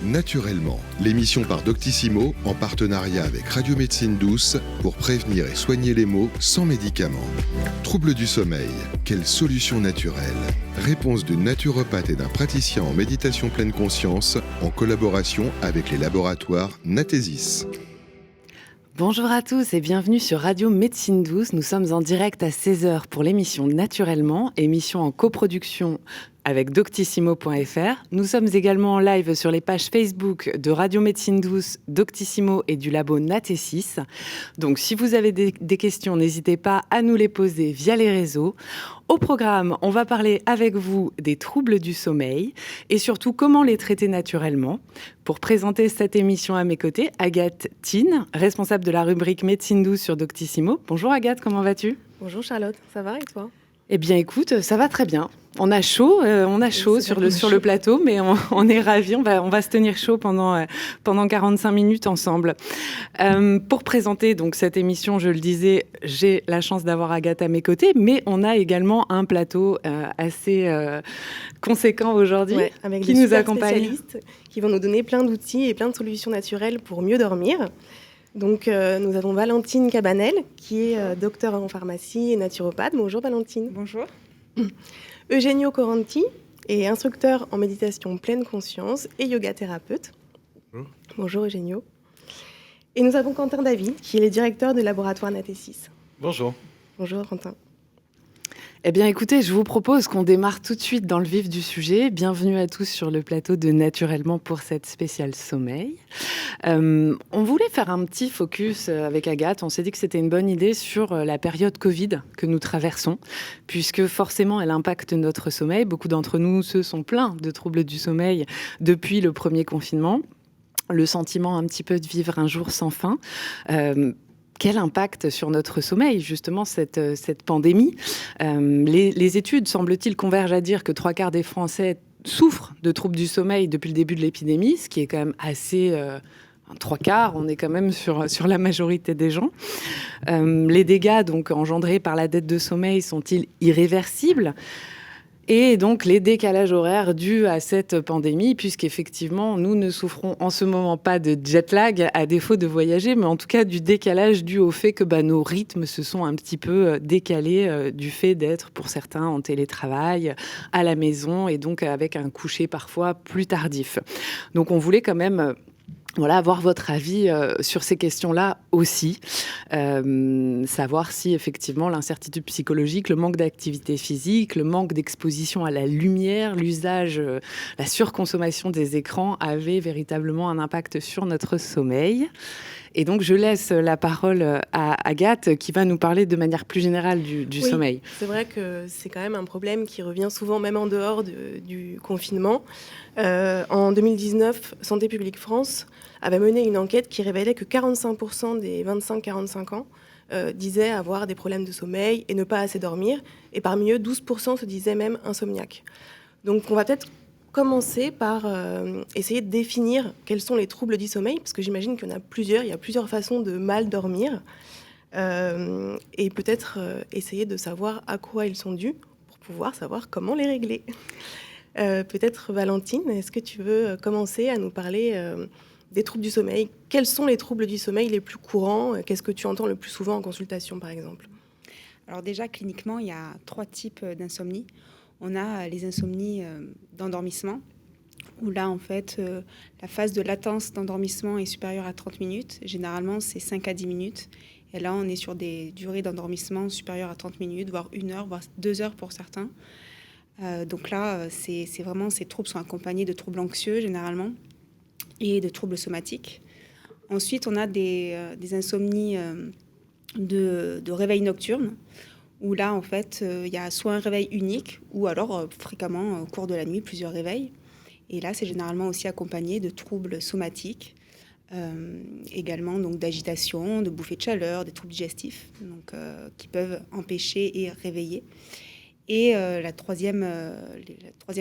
Naturellement, l'émission par Doctissimo en partenariat avec Radio Médecine Douce pour prévenir et soigner les maux sans médicaments. Troubles du sommeil, quelle solution naturelle? Réponse d'une naturopathe et d'un praticien en méditation pleine conscience en collaboration avec les laboratoires Natesis. Bonjour à tous et bienvenue sur Radio Médecine Douce. Nous sommes en direct à 16h pour l'émission Naturellement, émission en coproduction avec Doctissimo.fr. Nous sommes également en live sur les pages Facebook de Radio Médecine Douce, Doctissimo et du labo Natesis. Donc si vous avez des questions, n'hésitez pas à nous les poser via les réseaux. Au programme, on va parler avec vous des troubles du sommeil et surtout comment les traiter naturellement. Pour présenter cette émission à mes côtés, Agathe Thine, responsable de la rubrique Médecine Douce sur Doctissimo. Bonjour Agathe, comment vas-tu ? Bonjour Charlotte, ça va et toi ? Eh bien écoute, ça va très bien. On a chaud sur le plateau, mais on est ravis. On va se tenir chaud pendant 45 minutes ensemble. Pour présenter donc cette émission, je le disais, j'ai la chance d'avoir Agathe à mes côtés, mais on a également un plateau assez conséquent aujourd'hui avec qui des nous accompagne. Spécialistes qui vont nous donner plein d'outils et plein de solutions naturelles pour mieux dormir. Donc, nous avons Valentine Cabanel, qui est docteur en pharmacie et naturopathe. Bonjour Valentine. Bonjour. Eugenio Coranti est instructeur en méditation pleine conscience et yoga thérapeute. Bonjour. Bonjour Eugenio. Et nous avons Quentin David, qui est le directeur du laboratoire Natesis. Bonjour. Bonjour Quentin. Eh bien, écoutez, je vous propose qu'on démarre tout de suite dans le vif du sujet. Bienvenue à tous sur le plateau de Naturellement pour cette spéciale sommeil. On voulait faire un petit focus avec Agathe. On s'est dit que c'était une bonne idée sur la période Covid que nous traversons, puisque forcément, elle impacte notre sommeil. Beaucoup d'entre nous se sont plaints de troubles du sommeil depuis le premier confinement. Le sentiment un petit peu de vivre un jour sans fin. Quel impact sur notre sommeil, justement, cette pandémie ? Les études, semble-t-il, convergent à dire que 3/4 des Français souffrent de troubles du sommeil depuis le début de l'épidémie, ce qui est quand même assez... 3/4, on est quand même sur la majorité des gens. Les dégâts donc, engendrés par la dette de sommeil sont-ils irréversibles ? Et donc, les décalages horaires dus à cette pandémie, puisqu'effectivement, nous ne souffrons en ce moment pas de jet lag, à défaut de voyager, mais en tout cas du décalage dû au fait que nos rythmes se sont un petit peu décalés du fait d'être, pour certains, en télétravail, à la maison, et donc avec un coucher parfois plus tardif. Donc, on voulait quand même... avoir votre avis sur ces questions-là aussi. Savoir si, effectivement, l'incertitude psychologique, le manque d'activité physique, le manque d'exposition à la lumière, l'usage, la surconsommation des écrans avaient véritablement un impact sur notre sommeil. Et donc, je laisse la parole à Agathe qui va nous parler de manière plus générale du sommeil. C'est vrai que c'est quand même un problème qui revient souvent, même en dehors du confinement. En 2019, Santé publique France avait mené une enquête qui révélait que 45% des 25-45 ans disaient avoir des problèmes de sommeil et ne pas assez dormir. Et parmi eux, 12% se disaient même insomniaques. Donc, on va peut-être commencer par essayer de définir quels sont les troubles du sommeil, parce que j'imagine qu'il y en a plusieurs. Il y a plusieurs façons de mal dormir. Et peut-être essayer de savoir à quoi ils sont dus pour pouvoir savoir comment les régler. Peut-être Valentine, est-ce que tu veux commencer à nous parler des troubles du sommeil ? Quels sont les troubles du sommeil les plus courants ? Qu'est-ce que tu entends le plus souvent en consultation, par exemple ? Alors déjà, cliniquement, il y a 3 types d'insomnie. On a les insomnies d'endormissement, où là, en fait, la phase de latence d'endormissement est supérieure à 30 minutes. Généralement, c'est 5 à 10 minutes. Et là, on est sur des durées d'endormissement supérieures à 30 minutes, voire 1 heure, voire 2 heures pour certains. Donc là, c'est vraiment, ces troubles sont accompagnés de troubles anxieux, généralement, et de troubles somatiques. Ensuite, on a des insomnies de réveil nocturne, où là, en fait, il y a soit un réveil unique, ou alors, fréquemment, au cours de la nuit, plusieurs réveils. Et là, c'est généralement aussi accompagné de troubles somatiques, également donc d'agitation, de bouffées de chaleur, des troubles digestifs, donc, qui peuvent empêcher et réveiller. Et le troisième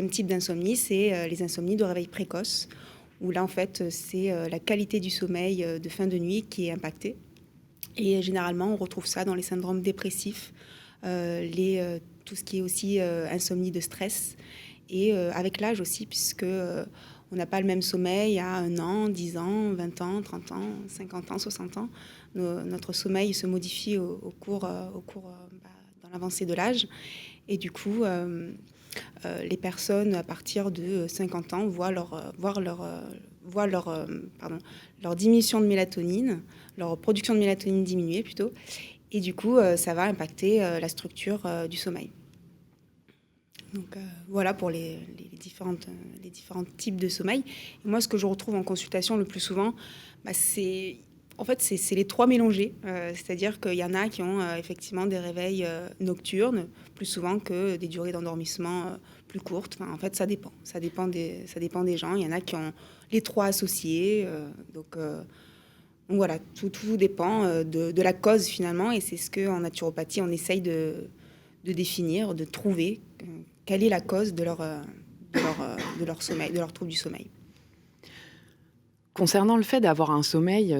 type d'insomnie, c'est les insomnies de réveil précoce, où là, en fait, c'est la qualité du sommeil de fin de nuit qui est impactée. Et généralement, on retrouve ça dans les syndromes dépressifs, tout ce qui est aussi insomnie de stress, et avec l'âge aussi, puisque On n'a pas le même sommeil à 1 an, 10 ans, 20 ans, 30 ans, 50 ans, 60 ans. Notre sommeil se modifie au cours dans l'avancée de l'âge. Et du coup, les personnes à partir de 50 ans voient leur diminution de mélatonine, leur production de mélatonine diminuer plutôt. Et du coup, ça va impacter la structure du sommeil. Donc voilà pour les différents types de sommeil. Et moi, ce que je retrouve en consultation le plus souvent, c'est les 3 mélangés. C'est-à-dire qu'il y en a qui ont effectivement des réveils nocturnes plus souvent que des durées d'endormissement plus courtes. Enfin, en fait, ça dépend. Ça dépend des gens. Il y en a qui ont les 3 associés. Donc voilà, tout dépend de la cause finalement. Et c'est ce qu'en naturopathie, on essaye de définir, de trouver quelle est la cause de leur sommeil, de leur trouble du sommeil. Concernant le fait d'avoir un sommeil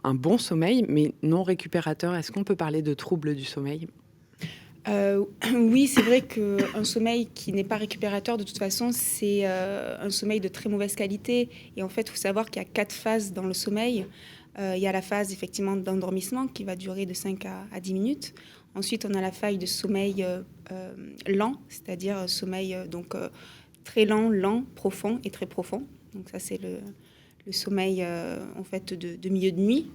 un bon sommeil, mais non récupérateur, est-ce qu'on peut parler de trouble du sommeil ? Oui, c'est vrai qu'un sommeil qui n'est pas récupérateur, de toute façon, c'est un sommeil de très mauvaise qualité. Et en fait, il faut savoir qu'il y a 4 phases dans le sommeil. Il y a la phase effectivement d'endormissement qui va durer de 5 à 10 minutes. Ensuite, on a la phase de sommeil lent, c'est-à-dire sommeil très lent, profond et très profond. Donc ça, c'est le sommeil en fait de milieu de nuit,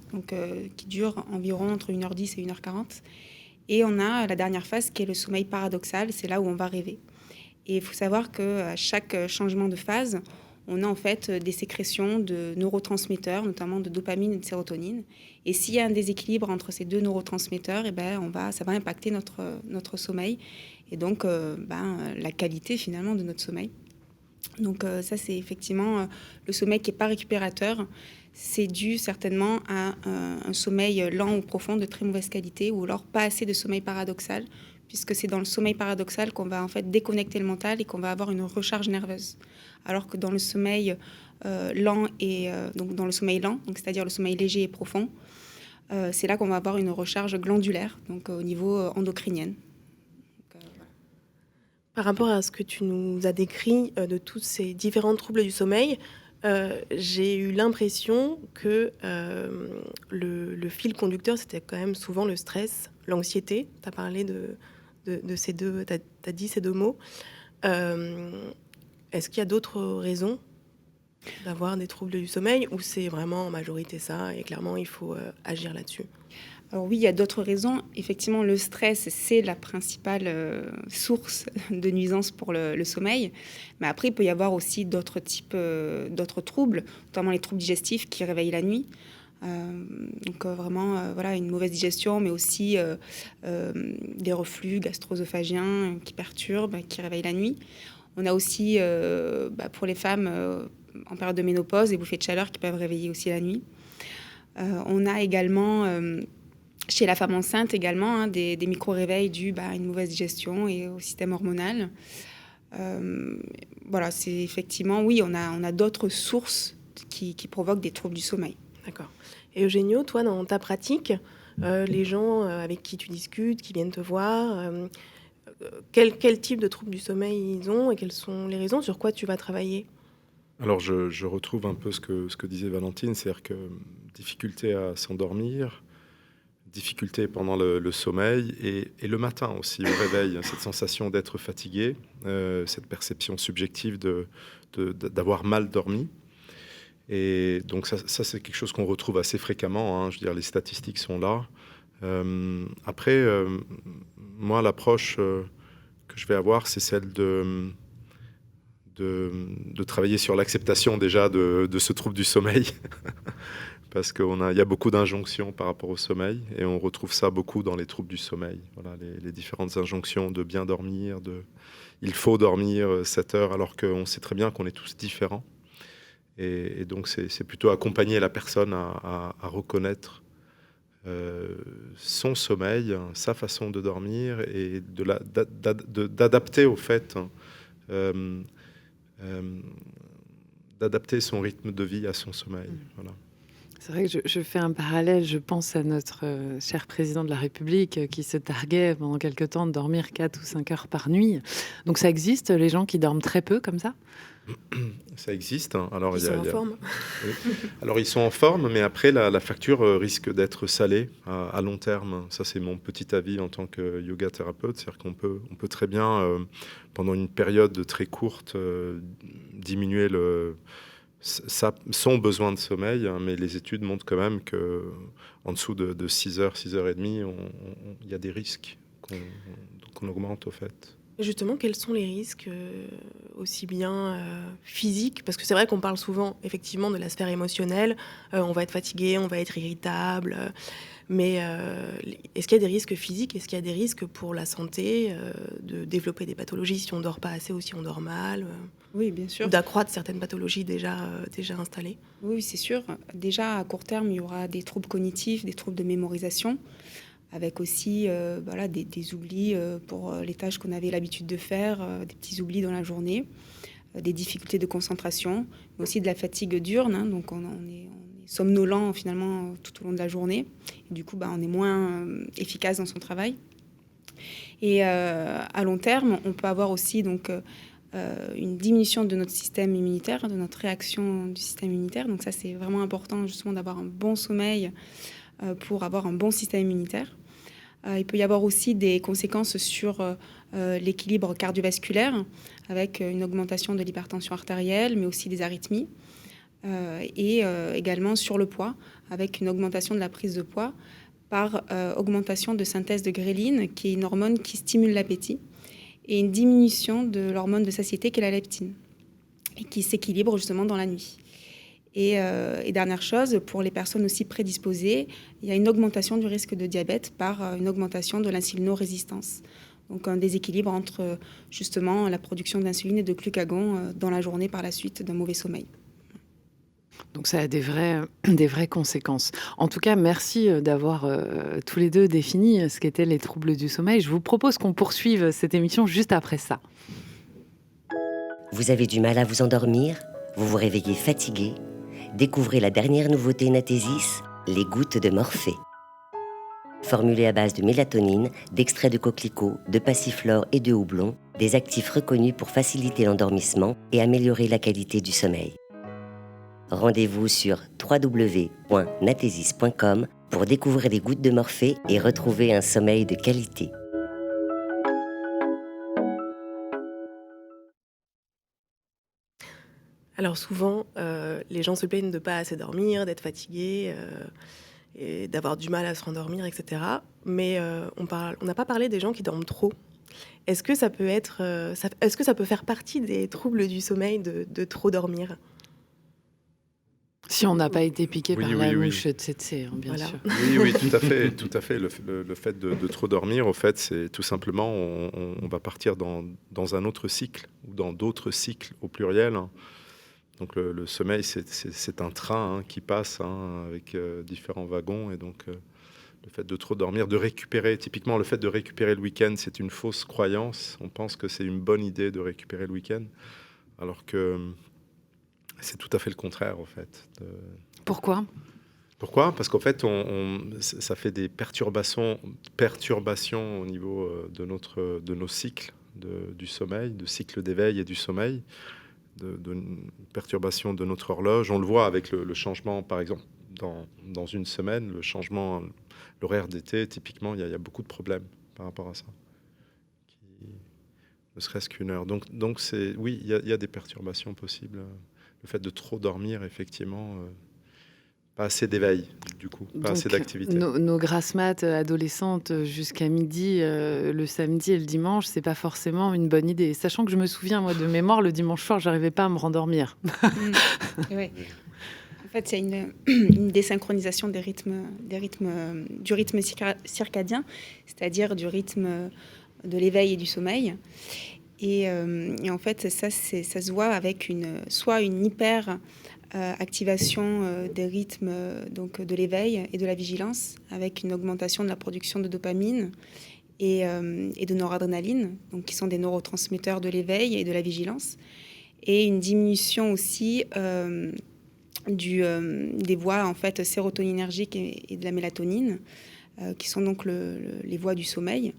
qui dure environ entre 1h10 et 1h40. Et on a la dernière phase qui est le sommeil paradoxal, c'est là où on va rêver. Et il faut savoir qu'à chaque changement de phase, on a en fait des sécrétions de neurotransmetteurs, notamment de dopamine et de sérotonine. Et s'il y a un déséquilibre entre ces 2 neurotransmetteurs, ça va impacter notre sommeil et donc la qualité finalement de notre sommeil. Donc ça, c'est effectivement le sommeil qui n'est pas récupérateur. C'est dû certainement à un sommeil lent ou profond de très mauvaise qualité ou alors pas assez de sommeil paradoxal, puisque c'est dans le sommeil paradoxal qu'on va en fait déconnecter le mental et qu'on va avoir une recharge nerveuse. Alors que dans le sommeil lent, donc c'est-à-dire le sommeil léger et profond, c'est là qu'on va avoir une recharge glandulaire, donc au niveau endocrinien. Par rapport à ce que tu nous as décrit de tous ces différents troubles du sommeil, j'ai eu l'impression que le fil conducteur, c'était quand même souvent le stress, l'anxiété. Tu as parlé de ces deux, t'as dit ces 2 mots. Est-ce qu'il y a d'autres raisons d'avoir des troubles du sommeil ou c'est vraiment en majorité ça et clairement il faut agir là-dessus ? Alors oui, il y a d'autres raisons. Effectivement, le stress, c'est la principale source de nuisance pour le sommeil. Mais après, il peut y avoir aussi d'autres troubles, notamment les troubles digestifs qui réveillent la nuit. Une mauvaise digestion, mais aussi des reflux gastro-œsophagiens qui perturbent, qui réveillent la nuit. On a aussi, pour les femmes en période de ménopause, des bouffées de chaleur qui peuvent réveiller aussi la nuit. On a également... chez la femme enceinte également, des micro-réveils dus à une mauvaise digestion et au système hormonal. C'est effectivement, oui, on a d'autres sources qui provoquent des troubles du sommeil. D'accord. Et Eugenio, toi, dans ta pratique, les gens avec qui tu discutes, qui viennent te voir, quel type de troubles du sommeil ils ont et quelles sont les raisons, sur quoi tu vas travailler ? Alors, je retrouve un peu ce que disait Valentine, c'est-à-dire que difficulté à s'endormir, difficulté pendant le sommeil et le matin aussi, au réveil, cette sensation d'être fatigué, cette perception subjective d'avoir mal dormi. Et donc ça c'est quelque chose qu'on retrouve assez fréquemment, je veux dire, les statistiques sont là. Après, moi, l'approche que je vais avoir, c'est celle de travailler sur l'acceptation déjà de ce trouble du sommeil. Parce qu'il y a beaucoup d'injonctions par rapport au sommeil et on retrouve ça beaucoup dans les troubles du sommeil. Voilà, les différentes injonctions de bien dormir, il faut dormir 7 heures alors qu'on sait très bien qu'on est tous différents. Et donc c'est plutôt accompagner la personne à reconnaître son sommeil, sa façon de dormir et d'adapter au fait, d'adapter son rythme de vie à son sommeil. Voilà. C'est vrai que je fais un parallèle, je pense à notre cher président de la République qui se targuait pendant quelque temps de dormir 4 ou 5 heures par nuit. Donc ça existe, les gens qui dorment très peu comme ça? Ça existe. Hein. Alors, Ils sont en forme. Oui. Alors, ils sont en forme, mais après, la facture risque d'être salée à long terme. Ça, c'est mon petit avis en tant que yoga thérapeute. C'est-à-dire qu'on peut très bien, pendant une période très courte, diminuer son besoin de sommeil, hein, mais les études montrent quand même qu'en dessous de 6 heures, 6 heures et demie, il y a des risques qu'on augmente au fait. Justement, quels sont les risques aussi bien physiques? Parce que c'est vrai qu'on parle souvent effectivement de la sphère émotionnelle, on va être fatigué, on va être irritable, mais est-ce qu'il y a des risques physiques? Est-ce qu'il y a des risques pour la santé de développer des pathologies si on dort pas assez ou si on dort mal? Oui, bien sûr. Ou d'accroître certaines pathologies déjà installées? Oui, c'est sûr. Déjà, à court terme, il y aura des troubles cognitifs, des troubles de mémorisation, avec aussi voilà, des oublis pour les tâches qu'on avait l'habitude de faire, des petits oublis dans la journée, des difficultés de concentration, mais aussi de la fatigue diurne. Hein, donc on est somnolent finalement tout au long de la journée. Et du coup, on est moins efficace dans son travail. Et à long terme, on peut avoir aussi donc, une diminution de notre système immunitaire, de notre réaction du système immunitaire. Donc ça, c'est vraiment important justement d'avoir un bon sommeil pour avoir un bon système immunitaire. Il peut y avoir aussi des conséquences sur l'équilibre cardiovasculaire, avec une augmentation de l'hypertension artérielle, mais aussi des arythmies, et également sur le poids, avec une augmentation de la prise de poids par augmentation de synthèse de gréline, qui est une hormone qui stimule l'appétit, et une diminution de l'hormone de satiété, qui est la leptine, et qui s'équilibre justement dans la nuit. Et dernière chose, pour les personnes aussi prédisposées, il y a une augmentation du risque de diabète par une augmentation de l'insulinorésistance. Donc un déséquilibre entre justement la production d'insuline et de glucagon dans la journée par la suite d'un mauvais sommeil. Donc ça a des vraies conséquences. En tout cas, merci d'avoir tous les deux défini ce qu'étaient les troubles du sommeil. Je vous propose qu'on poursuive cette émission juste après ça. Vous avez du mal à vous endormir? Vous vous réveillez fatigué? Découvrez la dernière nouveauté Natésis, les gouttes de Morphée. Formulées à base de mélatonine, d'extraits de coquelicot, de passiflore et de houblon, des actifs reconnus pour faciliter l'endormissement et améliorer la qualité du sommeil. Rendez-vous sur www.natesis.com pour découvrir les gouttes de Morphée et retrouver un sommeil de qualité. Alors souvent, les gens se plaignent de ne pas assez dormir, d'être fatigués, et d'avoir du mal à se rendormir, etc. Mais on n'a pas parlé des gens qui dorment trop. Est-ce que ça peut faire partie des troubles du sommeil de trop dormir? Si on n'a pas été piqué par la mouche tsetse, bien sûr. Oui, tout à fait. Tout à fait. Le fait de trop dormir, au fait, c'est tout simplement, on va partir dans un autre cycle, ou dans d'autres cycles au pluriel. Donc le sommeil, c'est un train qui passe avec différents wagons. Et donc le fait de trop dormir, de récupérer, typiquement le fait de récupérer le week-end, c'est une fausse croyance. On pense que c'est une bonne idée de récupérer le week-end, alors que c'est tout à fait le contraire, en fait. Pourquoi ? Parce qu'en fait, ça fait des perturbations au niveau de nos cycles du sommeil, de cycle d'éveil et du sommeil, de perturbation de notre horloge. On le voit avec le changement, par exemple, dans une semaine, l'horaire d'été, typiquement, il y a beaucoup de problèmes par rapport à ça. Ne serait-ce qu'une heure. Donc oui, il y a des perturbations possibles. Le fait de trop dormir, effectivement, pas assez d'éveil, du coup, pas assez d'activité. Nos grasses mat adolescentes jusqu'à midi, le samedi et le dimanche, c'est pas forcément une bonne idée. Sachant que je me souviens, moi, de mémoire, le dimanche soir, j'arrivais pas à me rendormir. Oui. En fait, c'est une désynchronisation du rythme circadien, c'est-à-dire du rythme de l'éveil et du sommeil. Et en fait, ça se voit avec soit une hyper activation des rythmes donc de l'éveil et de la vigilance, avec une augmentation de la production de dopamine et de noradrénaline, donc qui sont des neurotransmetteurs de l'éveil et de la vigilance, et une diminution aussi des voies en fait sérotoninergiques et de la mélatonine, qui sont donc les voies du sommeil.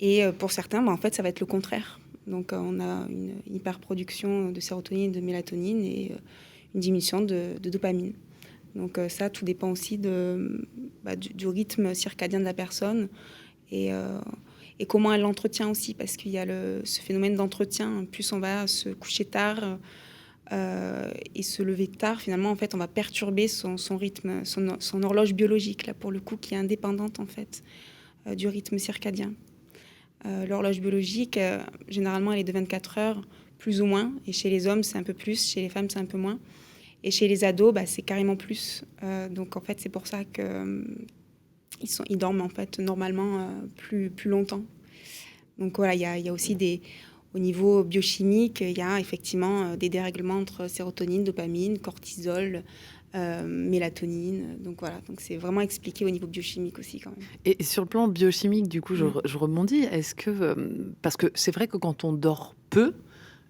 Et pour certains, en fait, ça va être le contraire. Donc, on a une hyperproduction de sérotonine, de mélatonine et une diminution de dopamine. Donc, ça, tout dépend aussi du rythme circadien de la personne et comment elle l'entretient aussi, parce qu'il y a ce phénomène d'entretien. Plus on va se coucher tard et se lever tard, finalement, en fait, on va perturber son rythme, son horloge biologique, là, pour le coup, qui est indépendante, en fait, du rythme circadien. L'horloge biologique, généralement, elle est de 24 heures, plus ou moins. Et chez les hommes, c'est un peu plus. Chez les femmes, c'est un peu moins. Et chez les ados, c'est carrément plus. Donc, en fait, c'est pour ça qu'ils dorment, en fait, normalement, plus longtemps. Donc, voilà, il y a aussi au niveau biochimique, il y a effectivement des dérèglements entre sérotonine, dopamine, cortisol, mélatonine. Donc voilà, donc c'est vraiment expliqué au niveau biochimique aussi quand même. Et sur le plan biochimique, du coup, je rebondis. Est-ce que parce que c'est vrai que quand on dort peu,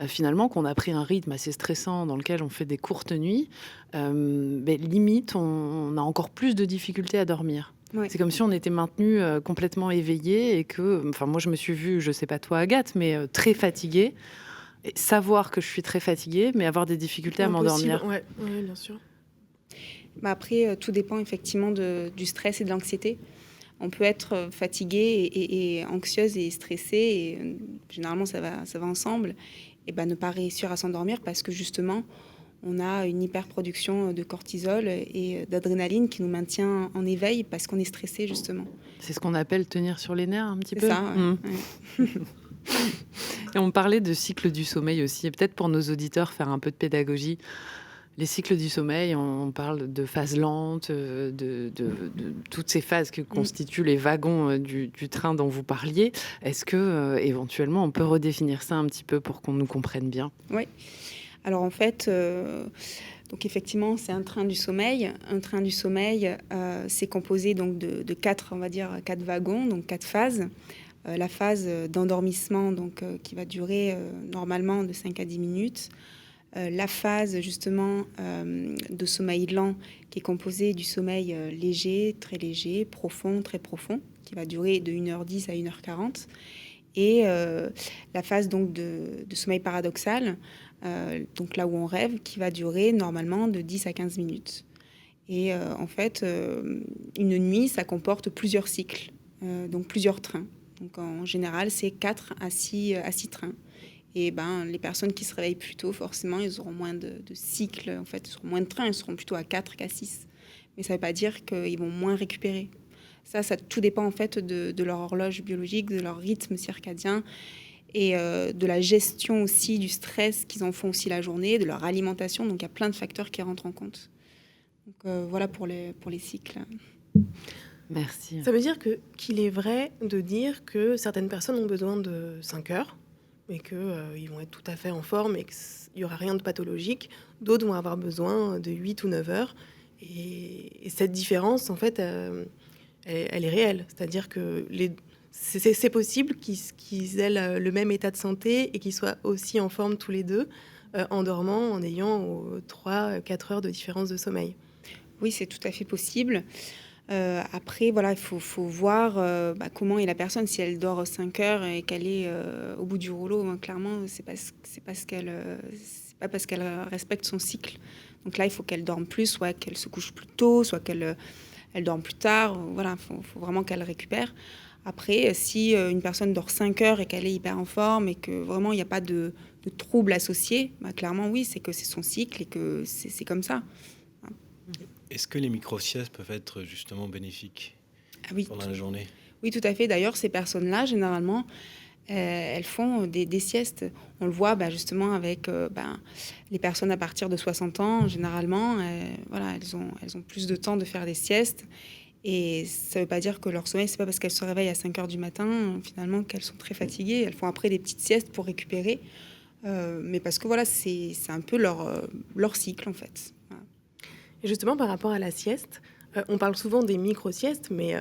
finalement, qu'on a pris un rythme assez stressant dans lequel on fait des courtes nuits, limite, on a encore plus de difficultés à dormir. Ouais. C'est comme si on était maintenu complètement éveillé et que, enfin, moi, je me suis vue, je sais pas toi, Agathe, mais très fatiguée. Et savoir que je suis très fatiguée, mais avoir des difficultés à m'endormir. Ouais, bien sûr. Après, tout dépend effectivement du stress et de l'anxiété. On peut être fatigué et anxieuse et stressée, et généralement ça va ensemble, et ne pas réussir à s'endormir parce que justement on a une hyperproduction de cortisol et d'adrénaline qui nous maintient en éveil parce qu'on est stressé justement. C'est ce qu'on appelle tenir sur les nerfs un petit peu. C'est ça, ouais. Et on parlait de cycle du sommeil aussi, et peut-être pour nos auditeurs faire un peu de pédagogie. Les cycles du sommeil, on parle de phases lentes, de toutes ces phases que constituent les wagons du train dont vous parliez. Est-ce que, éventuellement, on peut redéfinir ça un petit peu pour qu'on nous comprenne bien ? Oui. Alors, en fait, donc effectivement, c'est un train du sommeil. Un train du sommeil, c'est composé donc de 4 wagons, donc 4 phases. La phase d'endormissement, donc, qui va durer normalement de 5 à 10 minutes. La phase justement de sommeil lent qui est composée du sommeil léger, très léger, profond, très profond, qui va durer de 1h10 à 1h40. Et la phase donc de sommeil paradoxal, donc là où on rêve, qui va durer normalement de 10 à 15 minutes. Et en fait, une nuit, ça comporte plusieurs cycles, donc plusieurs trains. Donc en général, c'est 4 à 6 trains. Et les personnes qui se réveillent plus tôt, forcément, ils auront moins de cycles, en fait, ils auront moins de trains, ils seront plutôt à 4 qu'à 6. Mais ça ne veut pas dire qu'ils vont moins récupérer. Ça tout dépend en fait de leur horloge biologique, de leur rythme circadien et de la gestion aussi du stress qu'ils en font aussi la journée, de leur alimentation. Donc il y a plein de facteurs qui rentrent en compte. Donc voilà pour les cycles. Merci. Ça veut dire qu'il est vrai de dire que certaines personnes ont besoin de 5 heures et qu'ils vont être tout à fait en forme et qu'il n'y aura rien de pathologique. D'autres vont avoir besoin de 8 ou 9 heures. Et cette différence, en fait, elle est réelle. C'est-à-dire que c'est possible qu'ils aient le même état de santé et qu'ils soient aussi en forme tous les deux, en dormant, en ayant 3-4 heures de différence de sommeil. Oui, c'est tout à fait possible. Après, voilà, il faut voir comment est la personne. Si elle dort 5 heures et qu'elle est au bout du rouleau, clairement, c'est pas parce qu'elle respecte son cycle. Donc là, il faut qu'elle dorme plus, soit qu'elle se couche plus tôt, soit qu'elle dorme plus tard. Voilà, faut vraiment qu'elle récupère. Après, si une personne dort 5 heures et qu'elle est hyper en forme et que vraiment il n'y a pas de troubles associés, clairement, oui, c'est que c'est son cycle et que c'est comme ça. Est-ce que les micro-siestes peuvent être justement bénéfiques pendant la journée ? Oui, tout à fait. D'ailleurs, ces personnes-là, généralement, elles font des siestes. On le voit justement avec les personnes à partir de 60 ans. Généralement, elles ont plus de temps de faire des siestes. Et ça ne veut pas dire que leur sommeil, c'est pas parce qu'elles se réveillent à 5 heures du matin, finalement, qu'elles sont très fatiguées. Elles font après des petites siestes pour récupérer. Mais parce que c'est un peu leur cycle, en fait. Voilà. Et justement, par rapport à la sieste, on parle souvent des micro-siestes, mais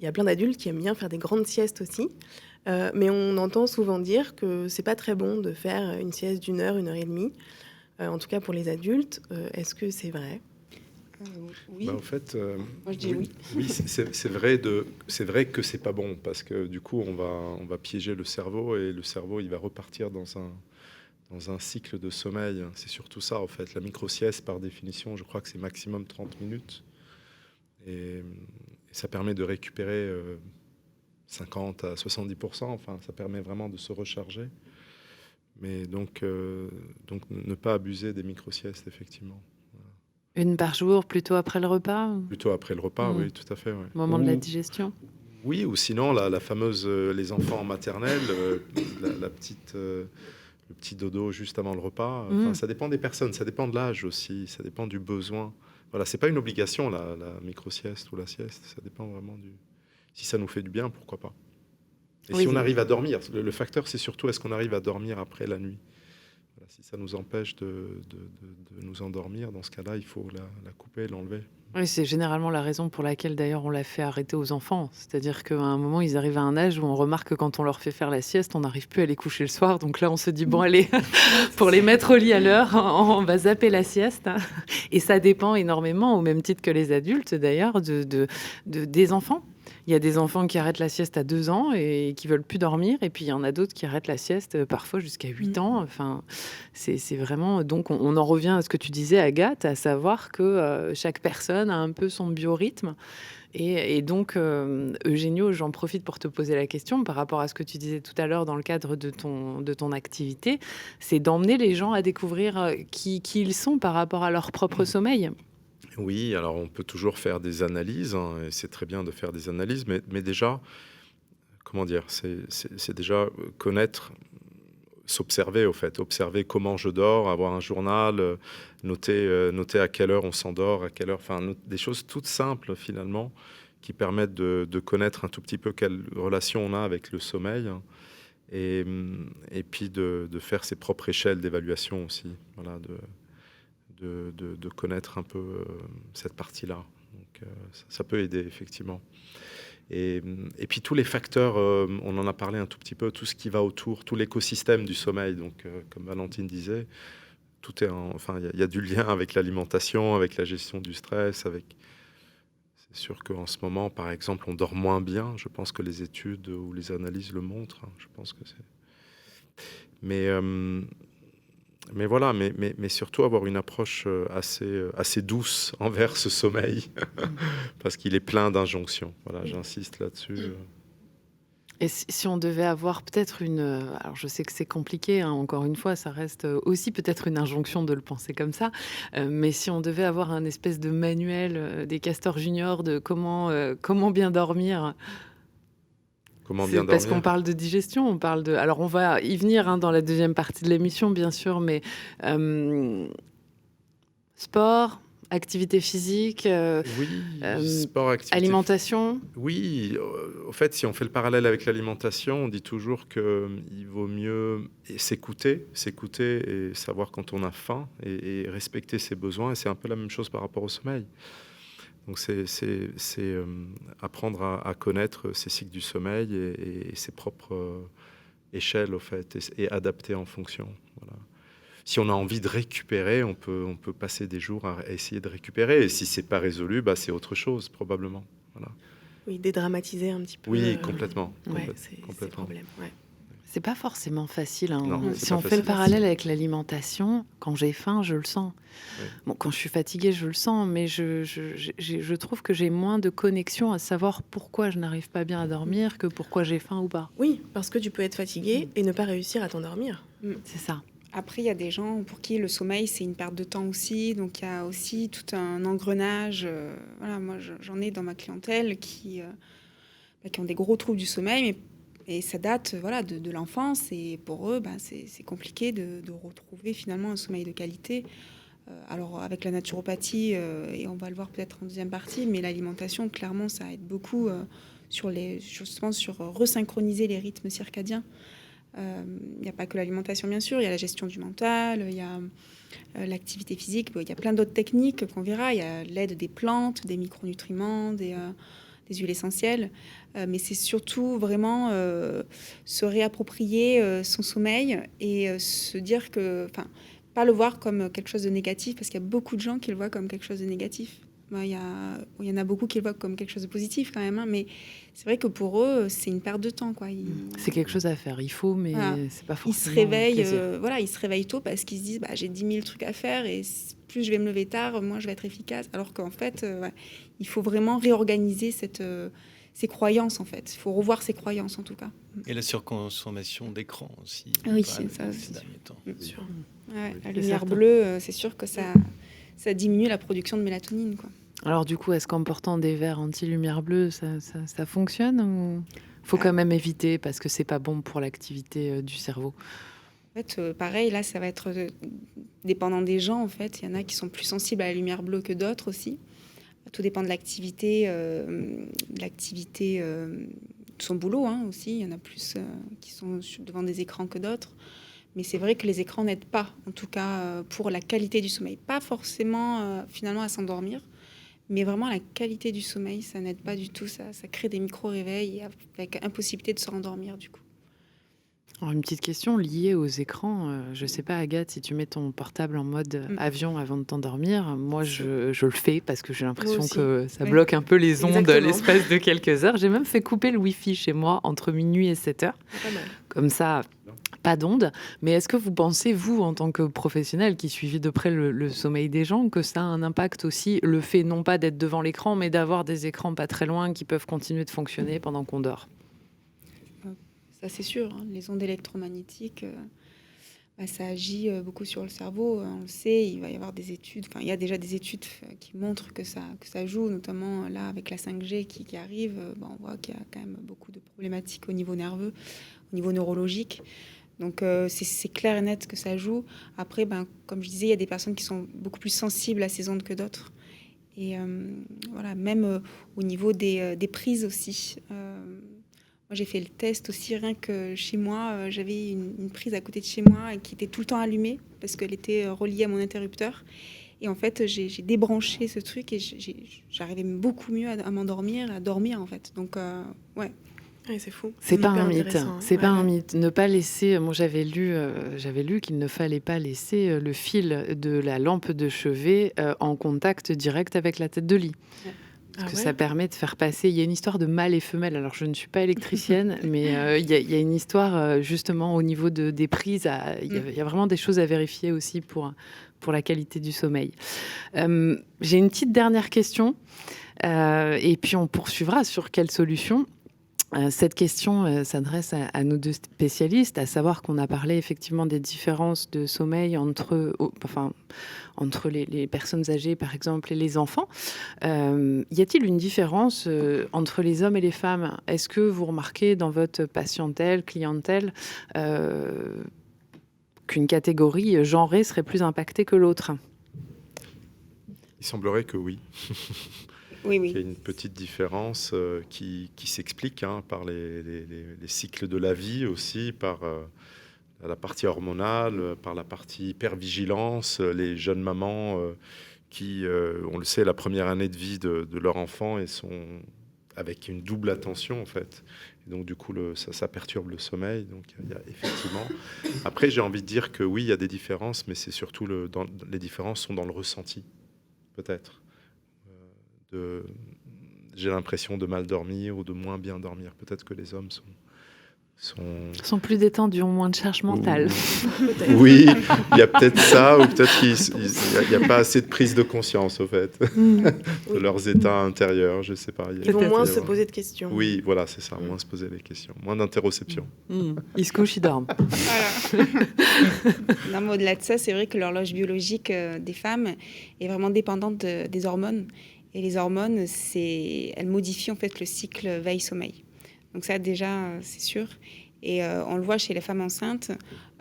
il y a plein d'adultes qui aiment bien faire des grandes siestes aussi. Mais on entend souvent dire que c'est pas très bon de faire une sieste d'1 heure, 1 heure et demie. en tout cas pour les adultes. Est-ce que c'est vrai ? Oui. En fait, moi je dis oui. Oui, c'est vrai que c'est pas bon parce que du coup on va piéger le cerveau et le cerveau il va repartir dans un cycle de sommeil. C'est surtout ça en fait. La micro-sieste par définition, je crois que c'est maximum 30 minutes et ça permet de récupérer 50 à 70%. Enfin, ça permet vraiment de se recharger. Mais donc ne pas abuser des micro-siestes effectivement. Une par jour, plutôt après le repas ? Plutôt après le repas, oui, tout à fait. Ouais. Au moment de la digestion ? Oui, ou sinon la fameuse les enfants en maternelle, la petite, le petit dodo juste avant le repas. Enfin, ça dépend des personnes, ça dépend de l'âge aussi, ça dépend du besoin. Voilà, c'est pas une obligation la micro-sieste ou la sieste, ça dépend vraiment du. Si ça nous fait du bien, pourquoi pas. Et si on arrive à dormir, le facteur c'est surtout est-ce qu'on arrive à dormir après la nuit. Voilà, si ça nous empêche de nous endormir, dans ce cas-là, il faut la couper, l'enlever. Oui, c'est généralement la raison pour laquelle d'ailleurs on l'a fait arrêter aux enfants. C'est-à-dire qu'à un moment, ils arrivent à un âge où on remarque que quand on leur fait faire la sieste, on n'arrive plus à les coucher le soir. Donc là, on se dit, bon, allez, pour les mettre au lit à l'heure, on va zapper la sieste. Et ça dépend énormément, au même titre que les adultes d'ailleurs, des enfants. Il y a des enfants qui arrêtent la sieste à 2 ans et qui veulent plus dormir. Et puis, il y en a d'autres qui arrêtent la sieste parfois jusqu'à 8 ans. Enfin, c'est vraiment... Donc, on en revient à ce que tu disais, Agathe, à savoir que chaque personne a un peu son biorhythme. Et donc, Eugenio, j'en profite pour te poser la question par rapport à ce que tu disais tout à l'heure dans le cadre de ton activité. C'est d'emmener les gens à découvrir qui ils sont par rapport à leur propre sommeil. Oui, alors on peut toujours faire des analyses, hein, et c'est très bien de faire des analyses, mais déjà, comment dire, c'est déjà connaître, s'observer au fait, observer comment je dors, avoir un journal, noter à quelle heure on s'endort, à quelle heure, enfin des choses toutes simples finalement qui permettent de connaître un tout petit peu quelle relation on a avec le sommeil, hein, et puis de faire ses propres échelles d'évaluation aussi, voilà, de connaître un peu cette partie-là. Donc, ça peut aider, effectivement. Et puis, tous les facteurs, on en a parlé un tout petit peu, tout ce qui va autour, tout l'écosystème du sommeil. Donc, comme Valentine disait, tout est enfin, il y a du lien avec l'alimentation, avec la gestion du stress, C'est sûr qu'en ce moment, par exemple, on dort moins bien. Je pense que les études ou les analyses le montrent. Hein. Je pense que c'est... Mais voilà, mais surtout avoir une approche assez douce envers ce sommeil, parce qu'il est plein d'injonctions. Voilà, j'insiste là-dessus. Et si on devait avoir peut-être alors je sais que c'est compliqué, hein, encore une fois, ça reste aussi peut-être une injonction de le penser comme ça, mais si on devait avoir un espèce de manuel des castors juniors de comment bien dormir... Comment bien dormir ? Parce qu'on parle de digestion, on parle de... Alors, on va y venir dans la deuxième partie de l'émission, bien sûr, mais sport, activité physique, sport, activité, alimentation. Oui, au fait, si on fait le parallèle avec l'alimentation, on dit toujours qu'il vaut mieux s'écouter et savoir quand on a faim et respecter ses besoins. Et c'est un peu la même chose par rapport au sommeil. Donc, c'est apprendre à connaître ses cycles du sommeil et ses propres échelles, au fait, et adapter en fonction. Voilà. Si on a envie de récupérer, on peut passer des jours à essayer de récupérer. Et si c'est pas résolu, c'est autre chose, probablement. Voilà. Oui, dédramatiser un petit peu. Oui, complètement. C'est le problème, ouais. C'est pas forcément facile. Hein. Non, si on fait le parallèle avec l'alimentation, quand j'ai faim, je le sens. Oui. Bon, quand je suis fatiguée, je le sens, mais je trouve que j'ai moins de connexion à savoir pourquoi je n'arrive pas bien à dormir que pourquoi j'ai faim ou pas. Oui, parce que tu peux être fatiguée et ne pas réussir à t'endormir. C'est ça. Après, il y a des gens pour qui le sommeil, c'est une perte de temps aussi. Donc, il y a aussi tout un engrenage. Voilà, moi, j'en ai dans ma clientèle qui ont des gros troubles du sommeil, et ça date de l'enfance. Et pour eux, c'est compliqué de retrouver finalement un sommeil de qualité. Alors, avec la naturopathie, et on va le voir peut-être en deuxième partie, mais l'alimentation, clairement, ça aide beaucoup sur resynchroniser les rythmes circadiens. Il n'y a pas que l'alimentation, bien sûr, il y a la gestion du mental, il y a l'activité physique, il y a plein d'autres techniques qu'on verra, il y a l'aide des plantes, des micronutriments, des huiles essentielles, mais c'est surtout vraiment se réapproprier son sommeil et se dire que pas le voir comme quelque chose de négatif, parce qu'il y a beaucoup de gens qui le voient comme quelque chose de négatif. Il y en a beaucoup qui le voient comme quelque chose de positif quand même, hein, mais c'est vrai que pour eux, c'est une perte de temps, quoi. C'est quelque chose à faire, il faut, mais c'est pas forcément. Ils se réveillent tôt parce qu'ils se disent j'ai 10 000 trucs à faire et plus je vais me lever tard, moins je vais être efficace. Alors qu'en fait, il faut vraiment réorganiser ses croyances, en fait. Il faut revoir ses croyances, en tout cas. Et la surconsommation d'écran aussi. Oui, c'est ça aussi. Bien sûr. La lumière bleue, c'est sûr que ça diminue la production de mélatonine, quoi. Alors du coup, est-ce qu'en portant des verres anti-lumière bleue, ça fonctionne ou faut quand même éviter parce que c'est pas bon pour l'activité du cerveau? En fait, pareil, là, ça va être dépendant des gens, en fait. Il y en a qui sont plus sensibles à la lumière bleue que d'autres aussi. Tout dépend de l'activité, de son boulot, hein, aussi. Il y en a plus qui sont devant des écrans que d'autres. Mais c'est vrai que les écrans n'aident pas, en tout cas, pour la qualité du sommeil. Pas forcément, finalement, à s'endormir, mais vraiment la qualité du sommeil, ça n'aide pas du tout. Ça crée des micro-réveils avec impossibilité de se rendormir, du coup. Alors, une petite question liée aux écrans. Je sais pas, Agathe, si tu mets ton portable en mode avion avant de t'endormir. Moi, je le fais parce que j'ai l'impression que ça bloque un peu les ondes l'espace de quelques heures. J'ai même fait couper le Wi-Fi chez moi entre minuit et 7 heures. Comme ça, pas d'ondes. Mais est-ce que vous pensez, vous, en tant que professionnel qui suivez de près le sommeil des gens, que ça a un impact aussi, le fait non pas d'être devant l'écran, mais d'avoir des écrans pas très loin qui peuvent continuer de fonctionner pendant qu'on dort? Ça, c'est sûr, hein. Les ondes électromagnétiques, ça agit beaucoup sur le cerveau. On le sait, il va y avoir des études. Enfin, il y a déjà des études qui montrent que ça joue, notamment là avec la 5G qui arrive. On voit qu'il y a quand même beaucoup de problématiques au niveau nerveux, au niveau neurologique. Donc, c'est clair et net que ça joue. Après, comme je disais, il y a des personnes qui sont beaucoup plus sensibles à ces ondes que d'autres. Et voilà, même au niveau des prises aussi. Moi, j'ai fait le test aussi, rien que chez moi, j'avais une prise à côté de chez moi qui était tout le temps allumée parce qu'elle était reliée à mon interrupteur. Et en fait, j'ai débranché ce truc et j'arrivais beaucoup mieux à m'endormir, à dormir en fait. Donc, ouais. Ouais, c'est fou. C'est pas un mythe. C'est pas un mythe. Ne pas laisser. Moi, j'avais lu qu'il ne fallait pas laisser le fil de la lampe de chevet en contact direct avec la tête de lit. Ouais. Parce que ça permet de faire passer... Il y a une histoire de mâle et femelle. Alors, je ne suis pas électricienne, mais il y a une histoire, justement, au niveau des prises. Il y a vraiment des choses à vérifier aussi pour la qualité du sommeil. J'ai une petite dernière question. Et puis, on poursuivra sur quelle solution. Cette question s'adresse à nos deux spécialistes, à savoir qu'on a parlé effectivement des différences de sommeil entre les personnes âgées, par exemple, et les enfants. Y a-t-il une différence entre les hommes et les femmes? Est-ce que vous remarquez dans votre clientèle, qu'une catégorie genrée serait plus impactée que l'autre? Il semblerait que oui. Oui. Il y a une petite différence qui s'explique par les cycles de la vie aussi, par la partie hormonale, par la partie hypervigilance, les jeunes mamans qui, on le sait, la première année de vie de leur enfant et sont avec une double attention en fait. Et donc du coup, ça perturbe le sommeil. Donc il y a effectivement. Après, j'ai envie de dire que oui, il y a des différences, mais c'est surtout les différences sont dans le ressenti, peut-être. J'ai l'impression de mal dormir ou de moins bien dormir. Peut-être que les hommes sont plus détendus, ont moins de charge mentale. Oui, il y a peut-être ça, ou peut-être qu'il n'y a pas assez de prise de conscience, au fait, de leurs états intérieurs, je ne sais pas. Ils vont moins se poser de questions. Oui, voilà, c'est ça, moins se poser des questions, moins d'interoception. Ils se couchent, ils dorment. Voilà. Non, mais au-delà de ça, c'est vrai que l'horloge biologique des femmes est vraiment dépendante des hormones. Et les hormones, elles modifient en fait le cycle veille-sommeil. Donc ça, déjà, c'est sûr. Et on le voit chez les femmes enceintes.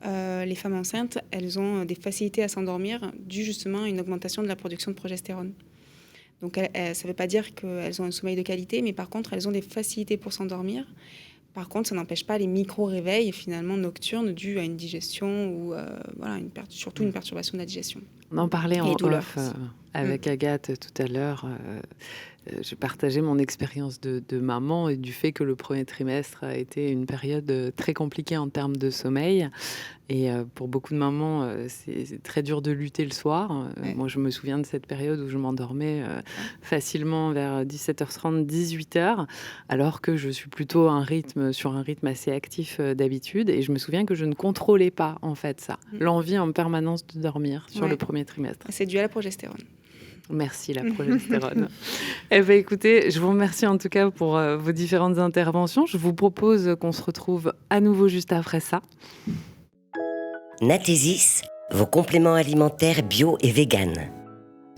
Les femmes enceintes, elles ont des facilités à s'endormir dû justement à une augmentation de la production de progestérone. Donc ça ne veut pas dire qu'elles ont un sommeil de qualité, mais par contre, elles ont des facilités pour s'endormir. Par contre, ça n'empêche pas les micro-réveils finalement nocturnes dus à une digestion ou surtout une perturbation de la digestion. On en parlait en off avec Agathe tout à l'heure. j'ai partagé mon expérience de maman et du fait que le premier trimestre a été une période très compliquée en termes de sommeil. Et pour beaucoup de mamans, c'est très dur de lutter le soir. Moi, je me souviens de cette période où je m'endormais facilement vers 17h30, 18h, alors que je suis plutôt sur un rythme assez actif d'habitude. Et je me souviens que je ne contrôlais pas, en fait, ça. L'envie en permanence de dormir sur le premier trimestre. C'est dû à la progestérone. Merci, la progestérone. Eh bien, écoutez, je vous remercie en tout cas pour vos différentes interventions. Je vous propose qu'on se retrouve à nouveau juste après ça. Natésis, vos compléments alimentaires bio et vegan.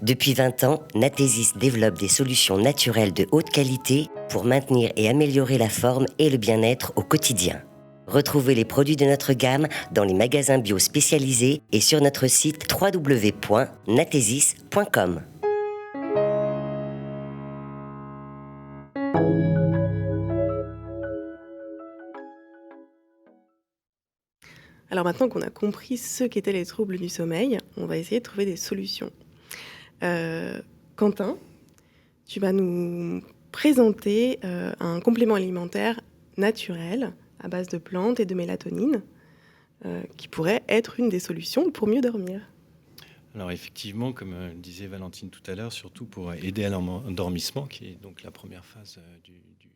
Depuis 20 ans, Natésis développe des solutions naturelles de haute qualité pour maintenir et améliorer la forme et le bien-être au quotidien. Retrouvez les produits de notre gamme dans les magasins bio spécialisés et sur notre site www.natesis.com. Alors maintenant qu'on a compris ce qu'étaient les troubles du sommeil, on va essayer de trouver des solutions. Quentin, tu vas nous présenter un complément alimentaire naturel à base de plantes et de mélatonine qui pourrait être une des solutions pour mieux dormir. Alors effectivement, comme disait Valentine tout à l'heure, surtout pour aider à l'endormissement, qui est donc la première phase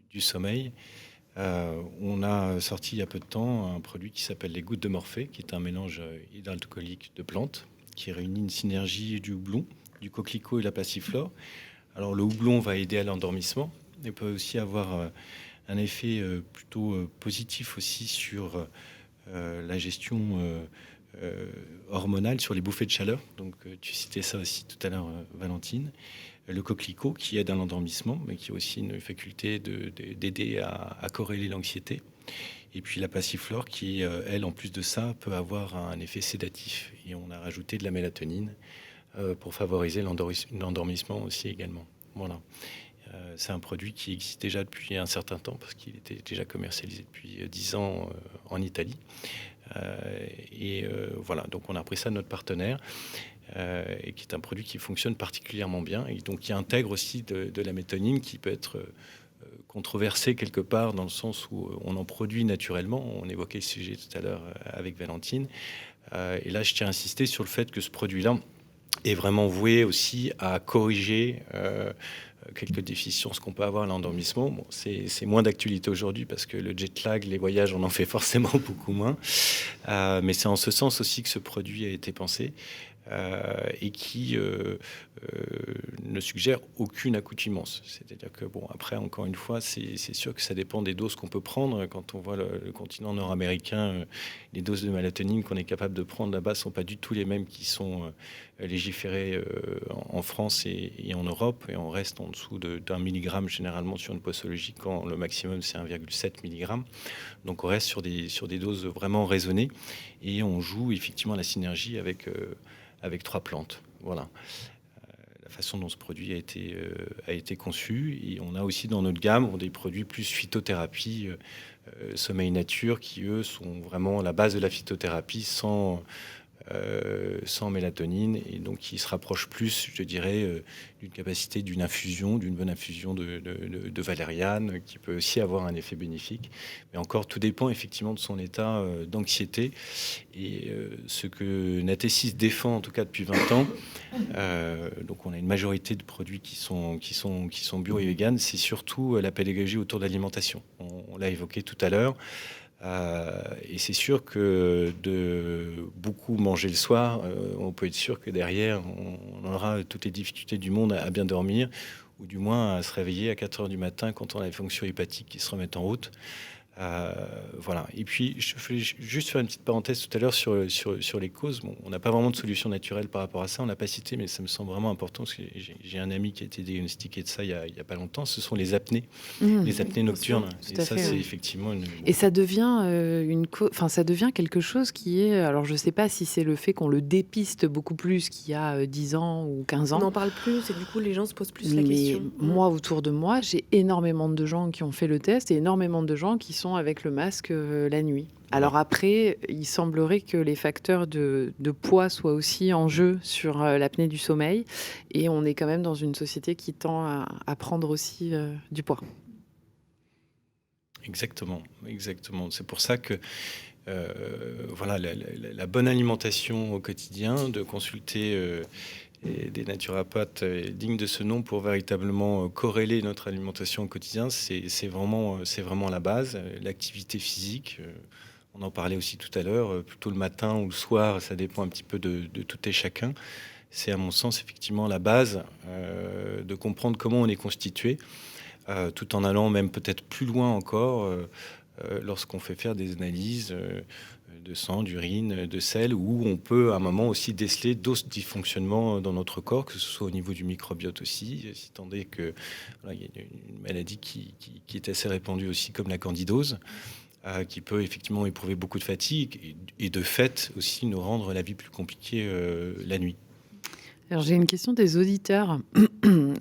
du sommeil, on a sorti il y a peu de temps un produit qui s'appelle les gouttes de Morphée, qui est un mélange hydroalcoolique de plantes qui réunit une synergie du houblon, du coquelicot et de la passiflore. Alors le houblon va aider à l'endormissement et peut aussi avoir un effet plutôt positif aussi sur la gestion hormonale, sur les bouffées de chaleur. Donc tu citais ça aussi tout à l'heure, Valentine. Le coquelicot qui aide à l'endormissement, mais qui a aussi une faculté d'aider à corréler l'anxiété. Et puis la passiflore qui, elle, en plus de ça, peut avoir un effet sédatif. Et on a rajouté de la mélatonine pour favoriser l'endormissement aussi également. Voilà. C'est un produit qui existe déjà depuis un certain temps, parce qu'il était déjà commercialisé depuis 10 ans en Italie. Voilà, donc on a pris ça de notre partenaire. Et qui est un produit qui fonctionne particulièrement bien et donc qui intègre aussi de la mélatonine qui peut être controversée quelque part dans le sens où on en produit naturellement. On évoquait ce sujet tout à l'heure avec Valentine. Et là, je tiens à insister sur le fait que ce produit-là est vraiment voué aussi à corriger quelques déficiences qu'on peut avoir à l'endormissement. Bon, c'est moins d'actualité aujourd'hui parce que le jet lag, les voyages, on en fait forcément beaucoup moins. Mais c'est en ce sens aussi que ce produit a été pensé. Et qui ne suggère aucune accoutumance. C'est-à-dire que, bon, après, encore une fois, c'est sûr que ça dépend des doses qu'on peut prendre. Quand on voit le continent nord-américain, les doses de mélatonine qu'on est capable de prendre là-bas ne sont pas du tout les mêmes qui sont légiférées en France et en Europe. Et on reste en dessous d'1 milligramme généralement sur une posologie, quand le maximum, c'est 1,7 milligramme. Donc, on reste sur des doses vraiment raisonnées. Et on joue effectivement la synergie avec 3 plantes. Voilà. La façon dont ce produit a été conçu. Et on a aussi dans notre gamme des produits plus phytothérapie, sommeil nature, qui eux sont vraiment la base de la phytothérapie sans mélatonine, et donc qui se rapproche plus, je dirais, d'une capacité d'une bonne infusion de valériane, qui peut aussi avoir un effet bénéfique. Mais encore, tout dépend effectivement de son état d'anxiété. Et ce que Natésis défend, en tout cas depuis 20 ans, donc on a une majorité de produits qui sont bio et vegan, c'est surtout la pédagogie autour de l'alimentation. On l'a évoqué tout à l'heure. Et c'est sûr que de beaucoup manger le soir, on peut être sûr que derrière, on aura toutes les difficultés du monde à bien dormir, ou du moins à se réveiller à 4 heures du matin quand on a les fonctions hépatiques qui se remettent en route. Voilà. Et puis, je voulais juste faire une petite parenthèse tout à l'heure sur les causes. Bon, on n'a pas vraiment de solution naturelle par rapport à ça. On l'a pas cité, mais ça me semble vraiment important parce que j'ai un ami qui a été diagnostiqué de ça il y a pas longtemps. Ce sont les apnées, les apnées nocturnes. Et ça, c'est effectivement une... Et ça devient ça devient quelque chose qui est... Alors, je ne sais pas si c'est le fait qu'on le dépiste beaucoup plus qu'il y a 10 ans ou 15 ans. On n'en parle plus et du coup, les gens se posent plus la question. Moi, autour de moi, j'ai énormément de gens qui ont fait le test et énormément de gens qui sont avec le masque la nuit. Alors après, il semblerait que les facteurs de poids soient aussi en jeu sur l'apnée du sommeil. Et on est quand même dans une société qui tend à prendre aussi du poids. Exactement. C'est pour ça que voilà, la bonne alimentation au quotidien, de consulter des naturopathes dignes de ce nom pour véritablement corréler notre alimentation au quotidien, c'est vraiment la base. L'activité physique, on en parlait aussi tout à l'heure, plutôt le matin ou le soir, ça dépend un petit peu de tout et chacun. C'est à mon sens effectivement la base de comprendre comment on est constitué, tout en allant même peut-être plus loin encore lorsqu'on fait faire des analyses de sang, d'urine, de sel, où on peut à un moment aussi déceler d'autres dysfonctionnements dans notre corps, que ce soit au niveau du microbiote aussi, si tant est que voilà, il y a une maladie qui est assez répandue aussi, comme la candidose, qui peut effectivement éprouver beaucoup de fatigue et de fait aussi nous rendre la vie plus compliquée la nuit. Alors, j'ai une question des auditeurs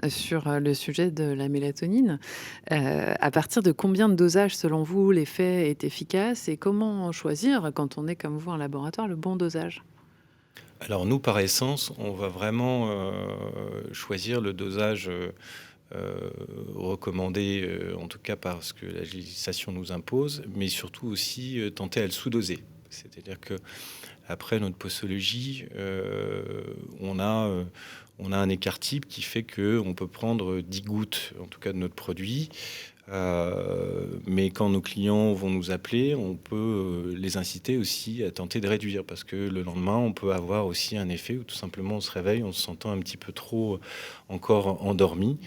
sur le sujet de la mélatonine. À partir de combien de dosages, selon vous, l'effet est efficace et comment choisir, quand on est comme vous en laboratoire, le bon dosage? Alors nous, par essence, on va vraiment choisir le dosage recommandé, en tout cas parce que la législation nous impose, mais surtout aussi tenter à le sous-doser. C'est-à-dire que après notre posologie, on a un écart type qui fait qu'on peut prendre 10 gouttes, en tout cas de notre produit. Mais quand nos clients vont nous appeler, on peut les inciter aussi à tenter de réduire, parce que le lendemain, on peut avoir aussi un effet où tout simplement on se réveille, on se sentant un petit peu trop encore endormi.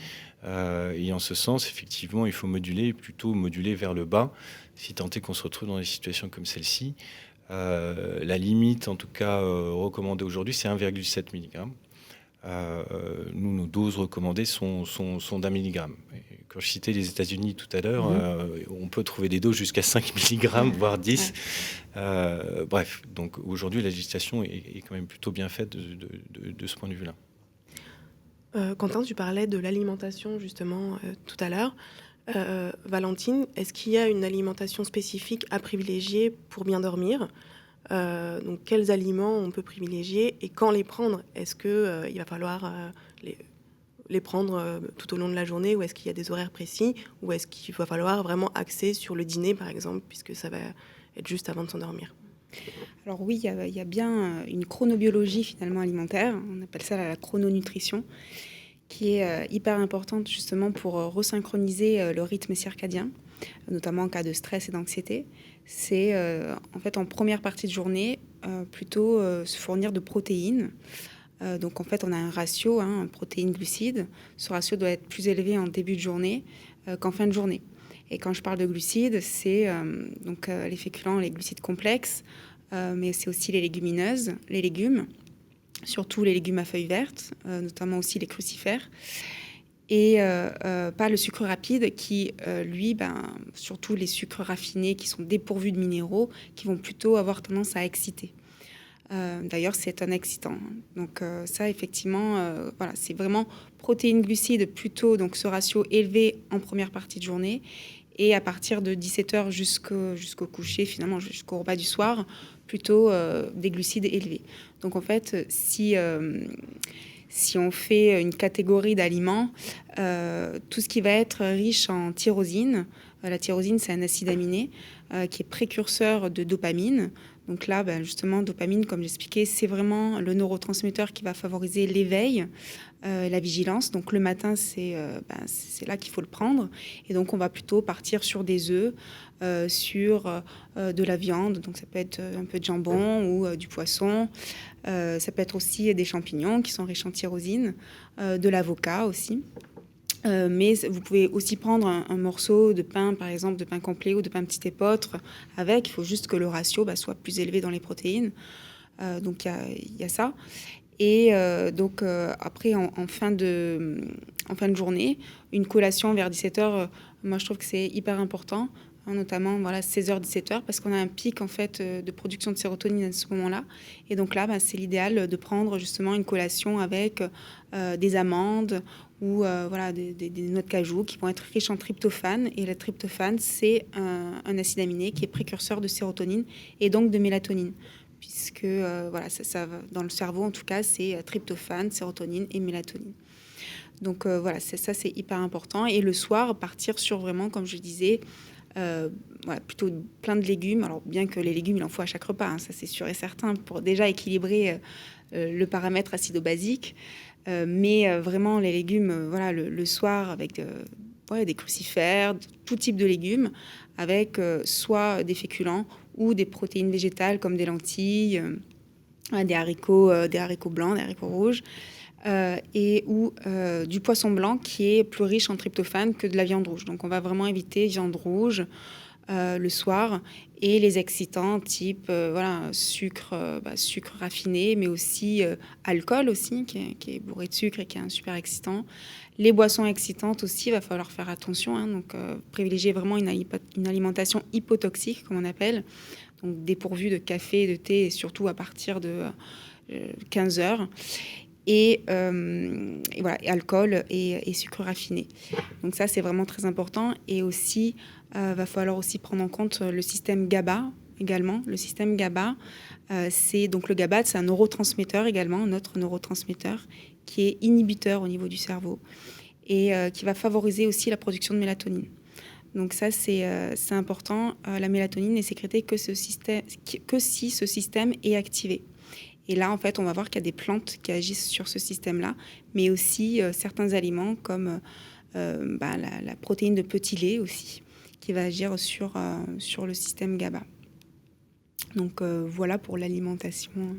Et en ce sens, effectivement, il faut plutôt moduler vers le bas, si tant est qu'on se retrouve dans des situations comme celle-ci. La limite, en tout cas recommandée aujourd'hui, c'est 1,7 mg. Nous, nos doses recommandées sont d'1 milligramme. Et quand je citais les États-Unis tout à l'heure, on peut trouver des doses jusqu'à 5 mg, voire 10. Bref, donc aujourd'hui, la législation est quand même plutôt bien faite de ce point de vue-là. Quentin, tu parlais de l'alimentation justement tout à l'heure. Valentine, est-ce qu'il y a une alimentation spécifique à privilégier pour bien dormir? Donc, quels aliments on peut privilégier et quand les prendre? Est-ce qu'il va falloir les prendre tout au long de la journée, ou est-ce qu'il y a des horaires précis, ou est-ce qu'il va falloir vraiment axer sur le dîner, par exemple, puisque ça va être juste avant de s'endormir? Alors oui, il y a bien une chronobiologie finalement alimentaire, on appelle ça la chrononutrition, qui est hyper importante justement pour resynchroniser le rythme circadien, notamment en cas de stress et d'anxiété. C'est en fait en première partie de journée plutôt se fournir de protéines. Donc en fait on a un ratio, protéines-glucides. Ce ratio doit être plus élevé en début de journée qu'en fin de journée. Et quand je parle de glucides, c'est donc les féculents, les glucides complexes, mais c'est aussi les légumineuses, les légumes, surtout les légumes à feuilles vertes, notamment aussi les crucifères, et pas le sucre rapide qui, lui, surtout les sucres raffinés qui sont dépourvus de minéraux, qui vont plutôt avoir tendance à exciter. D'ailleurs, c'est un excitant. Donc ça, effectivement, voilà, c'est vraiment protéines, glucides, plutôt donc ce ratio élevé en première partie de journée, et à partir de 17h jusqu'au coucher, finalement, jusqu'au repas du soir, plutôt des glucides élevés. Donc en fait, si on fait une catégorie d'aliments, tout ce qui va être riche en tyrosine, la tyrosine, c'est un acide aminé qui est précurseur de dopamine. Donc là, justement, dopamine, comme j'expliquais, c'est vraiment le neurotransmetteur qui va favoriser l'éveil, la vigilance. Donc le matin, c'est là qu'il faut le prendre. Et donc on va plutôt partir sur des œufs, sur de la viande. Donc ça peut être un peu de jambon ou du poisson. Ça peut être aussi des champignons qui sont riches en tyrosine, de l'avocat aussi. Mais vous pouvez aussi prendre un morceau de pain, par exemple, de pain complet ou de pain petit épeautre avec. Il faut juste que le ratio soit plus élevé dans les protéines. Donc il y a ça. Et donc après, en fin de journée, une collation vers 17h, moi je trouve que c'est hyper important. notamment 16h-17h, parce qu'on a un pic en fait de production de sérotonine à ce moment-là. Et donc là, c'est l'idéal de prendre justement une collation avec des amandes ou des noix de cajou qui vont être riches en tryptophane. Et le tryptophane, c'est un acide aminé qui est précurseur de sérotonine et donc de mélatonine. Puisque ça, dans le cerveau, en tout cas, c'est tryptophane, sérotonine et mélatonine. Donc c'est hyper important. Et le soir, partir sur vraiment, comme je disais, plutôt plein de légumes. Alors bien que les légumes, il en faut à chaque repas, hein, ça c'est sûr et certain, pour déjà équilibrer le paramètre acido-basique. Mais vraiment les légumes, le soir avec des crucifères, tout type de légumes, avec soit des féculents ou des protéines végétales comme des lentilles, des haricots blancs, des haricots rouges. Ou du poisson blanc qui est plus riche en tryptophane que de la viande rouge. Donc on va vraiment éviter viande rouge le soir et les excitants type sucre raffiné, mais aussi alcool aussi qui est bourré de sucre et qui est un super excitant. Les boissons excitantes aussi, il va falloir faire attention, hein, donc privilégier vraiment une alimentation hypotoxique comme on appelle, donc dépourvue de café, de thé et surtout à partir de 15 heures. Et alcool et sucre raffiné. Donc ça, c'est vraiment très important. Et aussi, va falloir aussi prendre en compte le système GABA également. Le système GABA, le GABA, c'est un neurotransmetteur également, notre neurotransmetteur, qui est inhibiteur au niveau du cerveau et qui va favoriser aussi la production de mélatonine. Donc ça, c'est important. La mélatonine n'est sécrétée que si ce système est activé. Et là, en fait, on va voir qu'il y a des plantes qui agissent sur ce système-là, mais aussi certains aliments comme la protéine de petit lait aussi, qui va agir sur le système GABA. Donc voilà pour l'alimentation.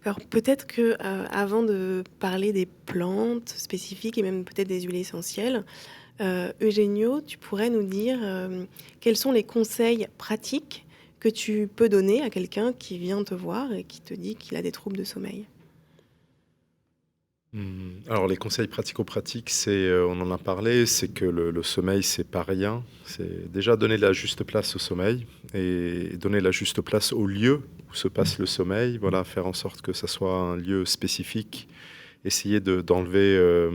Alors peut-être que avant de parler des plantes spécifiques et même peut-être des huiles essentielles, Eugenio, tu pourrais nous dire quels sont les conseils pratiques que tu peux donner à quelqu'un qui vient te voir et qui te dit qu'il a des troubles de sommeil? Alors les conseils pratico-pratiques, on en a parlé, c'est que le sommeil, c'est pas rien. C'est déjà donner la juste place au sommeil et donner la juste place au lieu où se passe le sommeil. Voilà, faire en sorte que ça soit un lieu spécifique. Essayer d'enlever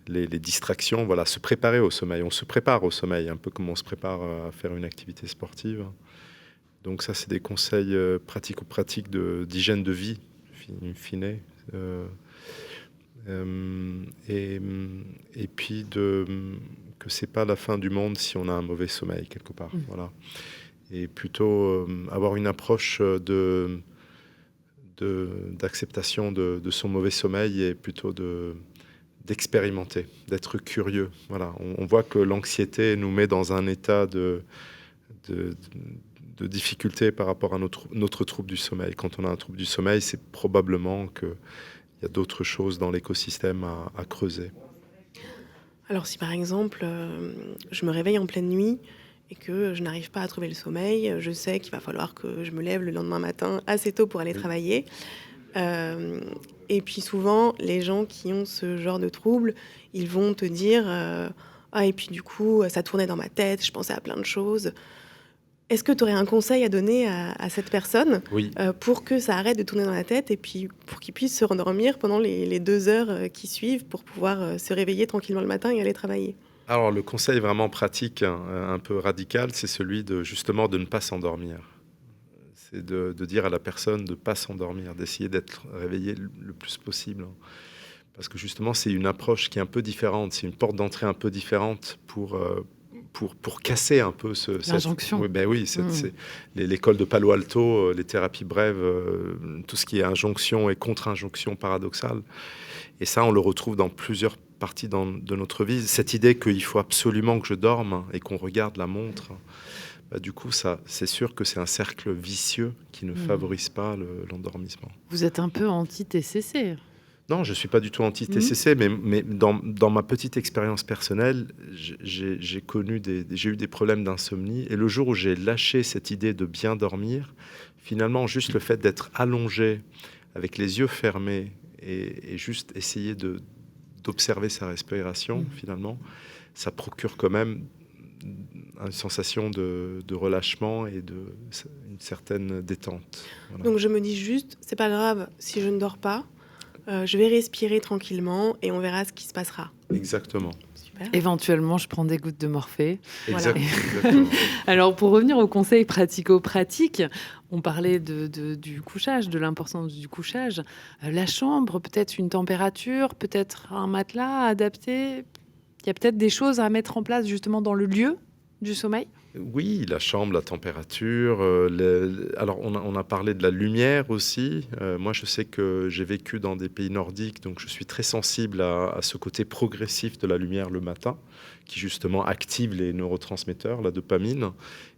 les distractions. Voilà, se préparer au sommeil. On se prépare au sommeil, un peu comme on se prépare à faire une activité sportive. Donc ça, c'est des conseils pratico-pratiques d'hygiène de vie, in fine. Et puis que c'est pas la fin du monde si on a un mauvais sommeil quelque part. Voilà. Et plutôt avoir une approche d'acceptation de son mauvais sommeil et plutôt d'expérimenter, d'être curieux. Voilà. On voit que l'anxiété nous met dans un état de difficulté par rapport à notre trouble du sommeil. Quand on a un trouble du sommeil, c'est probablement qu'il y a d'autres choses dans l'écosystème à creuser. Alors si par exemple, je me réveille en pleine nuit et que je n'arrive pas à trouver le sommeil, je sais qu'il va falloir que je me lève le lendemain matin assez tôt pour aller travailler. Et puis souvent, les gens qui ont ce genre de trouble, ils vont te dire et puis du coup, ça tournait dans ma tête, je pensais à plein de choses. Est-ce que tu aurais un conseil à donner à cette personne pour que ça arrête de tourner dans la tête et puis pour qu'il puisse se rendormir pendant les 2 heures qui suivent pour pouvoir se réveiller tranquillement le matin et aller travailler? Alors le conseil vraiment pratique, un peu radical, c'est celui de ne pas s'endormir. C'est de dire à la personne de ne pas s'endormir, d'essayer d'être réveillé le plus possible. Parce que justement, c'est une approche qui est un peu différente, c'est une porte d'entrée un peu différente pour casser un peu l'injonction. L'école de Palo Alto, les thérapies brèves, tout ce qui est injonction et contre-injonction paradoxale. Et ça, on le retrouve dans plusieurs parties de notre vie. Cette idée qu'il faut absolument que je dorme et qu'on regarde la montre, du coup, ça, c'est sûr que c'est un cercle vicieux qui ne favorise pas l'endormissement. Vous êtes un peu anti-TCC. Non, je ne suis pas du tout anti-TCC, mais dans ma petite expérience personnelle, j'ai eu des problèmes d'insomnie. Et le jour où j'ai lâché cette idée de bien dormir, finalement, juste le fait d'être allongé avec les yeux fermés et juste essayer d'observer sa respiration, finalement, ça procure quand même une sensation de relâchement et une certaine détente. Voilà. Donc je me dis juste, c'est pas grave si je ne dors pas, je vais respirer tranquillement et on verra ce qui se passera. Exactement. Super. Éventuellement, je prends des gouttes de morphée. Exactement. Alors, pour revenir aux conseils pratico-pratiques, on parlait du couchage, de l'importance du couchage. La chambre, peut-être une température, peut-être un matelas adapté. Il y a peut-être des choses à mettre en place justement dans le lieu du sommeil. Oui, la chambre, la température. Alors, on a parlé de la lumière aussi. Moi, je sais que j'ai vécu dans des pays nordiques, donc je suis très sensible à ce côté progressif de la lumière le matin, qui justement active les neurotransmetteurs, la dopamine.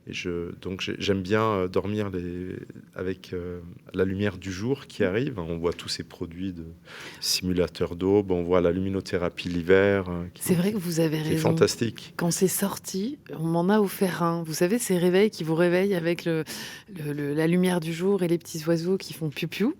Et donc j'aime bien dormir avec la lumière du jour qui arrive. On voit tous ces produits de simulateurs d'aube, on voit la luminothérapie l'hiver. C'est vrai que vous avez raison. C'est fantastique. Quand c'est sorti, on m'en a offert un. Vous savez, ces réveils qui vous réveillent avec la lumière du jour et les petits oiseaux qui font piou-piou.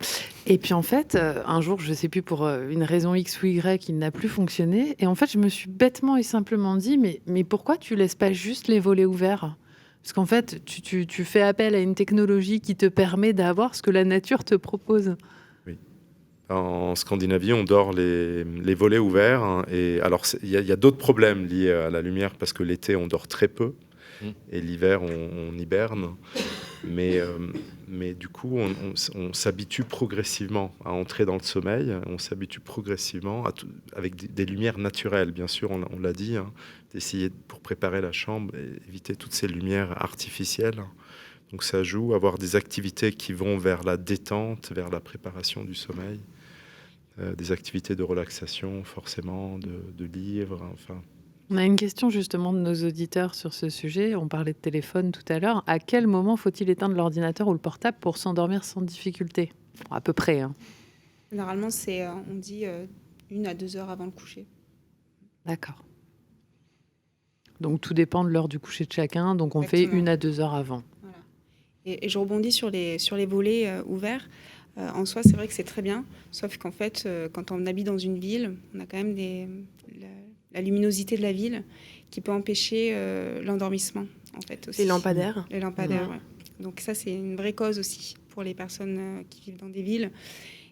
Et puis en fait, un jour, je ne sais plus, pour une raison X ou Y, il n'a plus fonctionné. Et en fait, je me suis bêtement et simplement dit, mais pourquoi tu laisses pas juste les volets ouverts ? Parce qu'en fait, tu fais appel à une technologie qui te permet d'avoir ce que la nature te propose. Oui. En Scandinavie, on dort les volets ouverts. Hein, et alors, il y a d'autres problèmes liés à la lumière, parce que l'été, on dort très peu. Et l'hiver, on hiberne. Mais du coup, on s'habitue progressivement à entrer dans le sommeil. On s'habitue progressivement avec des lumières naturelles, bien sûr, on l'a dit, hein, d'essayer, pour préparer la chambre, et éviter toutes ces lumières artificielles. Donc ça joue, avoir des activités qui vont vers la détente, vers la préparation du sommeil, des activités de relaxation, forcément, de livres, enfin... On a une question justement de nos auditeurs sur ce sujet. On parlait de téléphone tout à l'heure. À quel moment faut-il éteindre l'ordinateur ou le portable pour s'endormir sans difficulté ? À peu près. Hein. Généralement, on dit 1 à 2 heures avant le coucher. D'accord. Donc tout dépend de l'heure du coucher de chacun. Donc on Exactement. fait 1 à 2 heures avant. Voilà. Et je rebondis sur les volets ouverts. En soi, c'est vrai que c'est très bien. Sauf qu'en fait, quand on habite dans une ville, on a quand même la luminosité de la ville qui peut empêcher l'endormissement, en fait, aussi. Les lampadaires. Les lampadaires, ouais. Donc ça, c'est une vraie cause aussi pour les personnes qui vivent dans des villes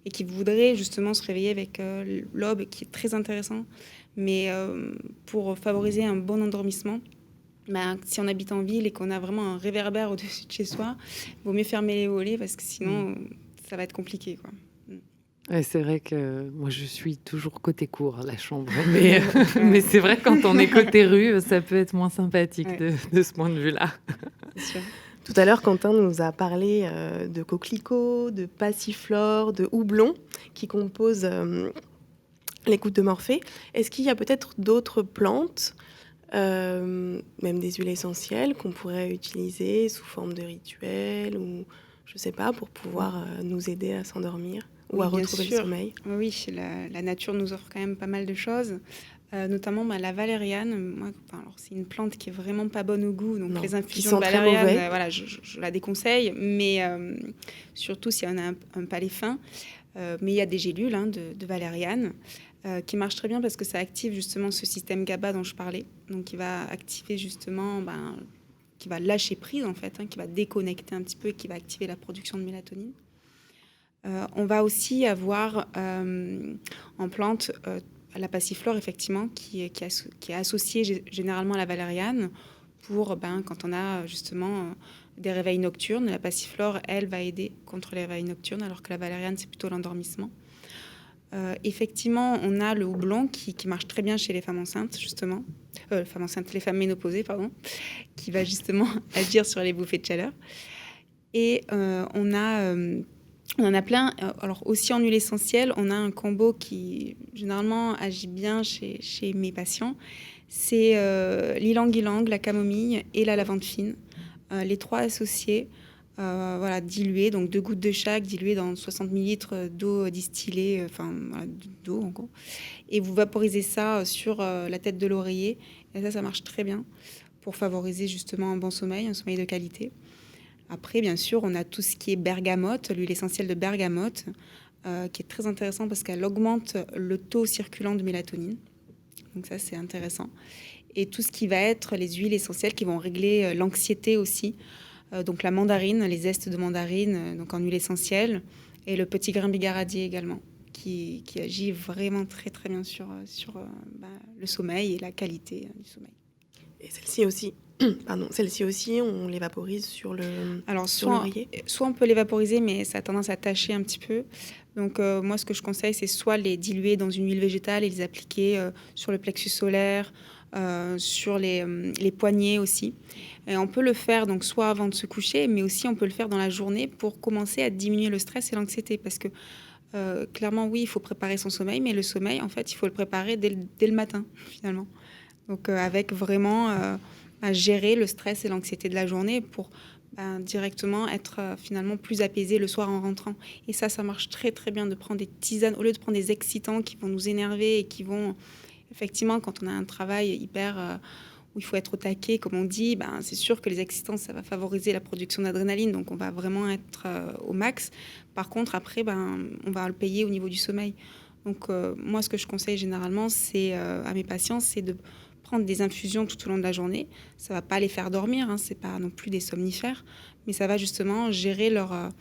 et qui voudraient justement se réveiller avec l'aube, qui est très intéressant. Mais pour favoriser un bon endormissement, si on habite en ville et qu'on a vraiment un réverbère au-dessus de chez soi, il vaut mieux fermer les volets parce que sinon, ça va être compliqué, quoi. Ouais, c'est vrai que moi, je suis toujours côté cour, la chambre. Mais c'est vrai que quand on est côté rue, ça peut être moins sympathique de ce point de vue-là. C'est sûr. Tout à l'heure, Quentin nous a parlé de coquelicots, de passiflore, de houblon qui composent les gouttes de morphée. Est-ce qu'il y a peut-être d'autres plantes, même des huiles essentielles, qu'on pourrait utiliser sous forme de rituel ou, je ne sais pas, pour pouvoir nous aider à s'endormir ou à retrouver le sommeil? Oui, la nature nous offre quand même pas mal de choses. Notamment la valériane. Alors, c'est une plante qui est vraiment pas bonne au goût, donc les infusions de valériane, voilà, je la déconseille, mais surtout si on a un palais fin. Mais il y a des gélules de valériane qui marchent très bien parce que ça active justement ce système GABA dont je parlais, donc qui va activer justement, qui va lâcher prise en fait, qui va déconnecter un petit peu et qui va activer la production de mélatonine. On va aussi avoir en plante la passiflore, effectivement, qui est associée généralement à la valériane pour quand on a justement des réveils nocturnes. La passiflore, elle, va aider contre les réveils nocturnes, alors que la valériane, c'est plutôt l'endormissement. Effectivement, on a le houblon qui marche très bien chez les femmes enceintes, justement. Les femmes ménopausées, pardon, qui va justement agir sur les bouffées de chaleur. Et on en a plein. Alors aussi en huile essentielle, on a un combo qui généralement agit bien chez mes patients. C'est l'ylang-ylang, la camomille et la lavande fine. Les trois associés, dilués, donc 2 gouttes de chaque, diluées dans 60 ml d'eau distillée, d'eau en gros. Et vous vaporisez ça sur la tête de l'oreiller. Et ça marche très bien pour favoriser justement un bon sommeil, un sommeil de qualité. Après, bien sûr, on a tout ce qui est bergamote, l'huile essentielle de bergamote, qui est très intéressant parce qu'elle augmente le taux circulant de mélatonine. Donc ça, c'est intéressant. et tout ce qui va être les huiles essentielles qui vont régler l'anxiété aussi. Donc la mandarine, les zestes de mandarine, donc en huile essentielle, et le petit grain bigaradier également, qui agit vraiment très très bien sur le sommeil et la qualité du sommeil. Et celle-ci aussi, on les vaporise sur l'oreiller. Soit on peut les vaporiser, mais ça a tendance à tacher un petit peu. Donc moi, ce que je conseille, c'est soit les diluer dans une huile végétale et les appliquer sur le plexus solaire, sur les poignets aussi. Et on peut le faire donc soit avant de se coucher, mais aussi on peut le faire dans la journée pour commencer à diminuer le stress et l'anxiété. Parce que clairement, oui, il faut préparer son sommeil, mais le sommeil, en fait, il faut le préparer dès le matin, finalement. Donc avec vraiment à gérer le stress et l'anxiété de la journée pour directement être finalement plus apaisé le soir en rentrant. Et ça marche très très bien de prendre des tisanes au lieu de prendre des excitants qui vont nous énerver et qui vont effectivement, quand on a un travail hyper où il faut être au taquet, comme on dit, c'est sûr que les excitants, ça va favoriser la production d'adrénaline, donc on va vraiment être au max. Par contre, après, on va le payer au niveau du sommeil. Donc moi, ce que je conseille généralement, c'est à mes patients, c'est de prendre des infusions tout au long de la journée. Ça ne va pas les faire dormir, ce n'est pas non plus des somnifères, mais ça va justement gérer leur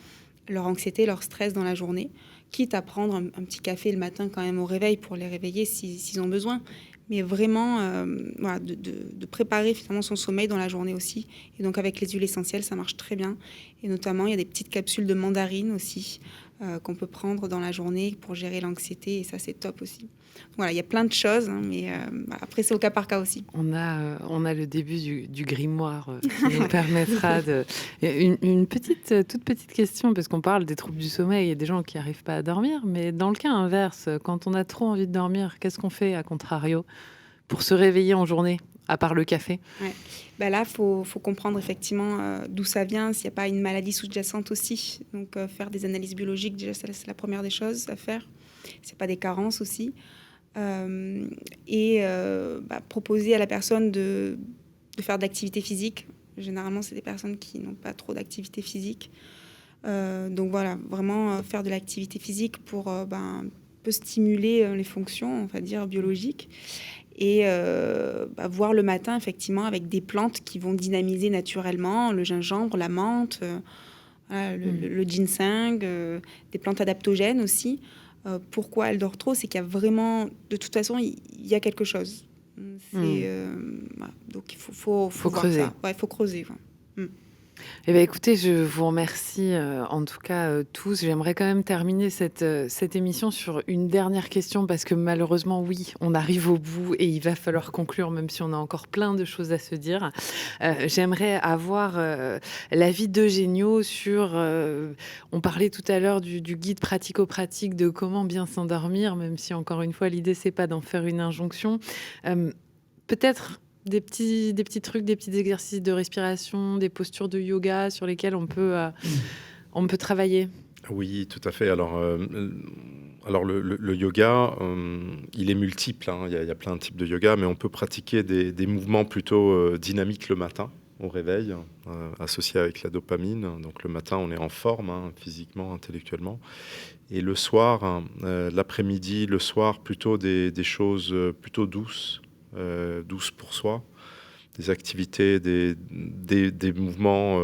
anxiété, leur stress dans la journée, quitte à prendre un petit café le matin quand même au réveil pour les réveiller s'ils ont besoin. Mais vraiment, de préparer finalement son sommeil dans la journée aussi. Et donc avec les huiles essentielles, ça marche très bien. Et notamment, il y a des petites capsules de mandarine aussi qu'on peut prendre dans la journée pour gérer l'anxiété. Et ça, c'est top aussi. Donc, voilà, il y a plein de choses, mais après, c'est au cas par cas aussi. On a le début du grimoire qui nous permettra de... Une toute petite question, parce qu'on parle des troubles du sommeil et des gens qui n'arrivent pas à dormir, mais dans le cas inverse, quand on a trop envie de dormir, qu'est-ce qu'on fait, à contrario, pour se réveiller en journée, à part le café? Là, il faut comprendre effectivement d'où ça vient, s'il n'y a pas une maladie sous-jacente aussi. Donc, faire des analyses biologiques, déjà, c'est la première des choses à faire. S'il n'y a pas des carences aussi. Proposer à la personne de faire de l'activité physique. Généralement, c'est des personnes qui n'ont pas trop d'activité physique. Donc voilà, vraiment faire de l'activité physique pour un peu stimuler les fonctions, on va dire, biologiques. Et voir le matin, effectivement, avec des plantes qui vont dynamiser naturellement, le gingembre, la menthe, le ginseng, des plantes adaptogènes aussi. Pourquoi elle dort trop, c'est qu'il y a vraiment, de toute façon, il y a quelque chose. Donc il faut creuser. Il faut creuser. Eh bien, écoutez, je vous remercie en tout cas tous. J'aimerais quand même terminer cette émission sur une dernière question parce que malheureusement, oui, on arrive au bout et il va falloir conclure même si on a encore plein de choses à se dire. J'aimerais avoir l'avis d'Eugenio sur... on parlait tout à l'heure du guide pratico-pratique de comment bien s'endormir, même si encore une fois, l'idée, c'est pas d'en faire une injonction. Peut-être... Des petits trucs, des petits exercices de respiration, des postures de yoga sur lesquelles on peut travailler. Oui, tout à fait. Alors le yoga, il est multiple. Il y a plein de types de yoga, mais on peut pratiquer des mouvements plutôt dynamiques le matin, au réveil, associés avec la dopamine. Donc le matin, on est en forme, physiquement, intellectuellement. Et le soir, l'après-midi, le soir, plutôt des choses plutôt douces. Douce pour soi, des activités, des mouvements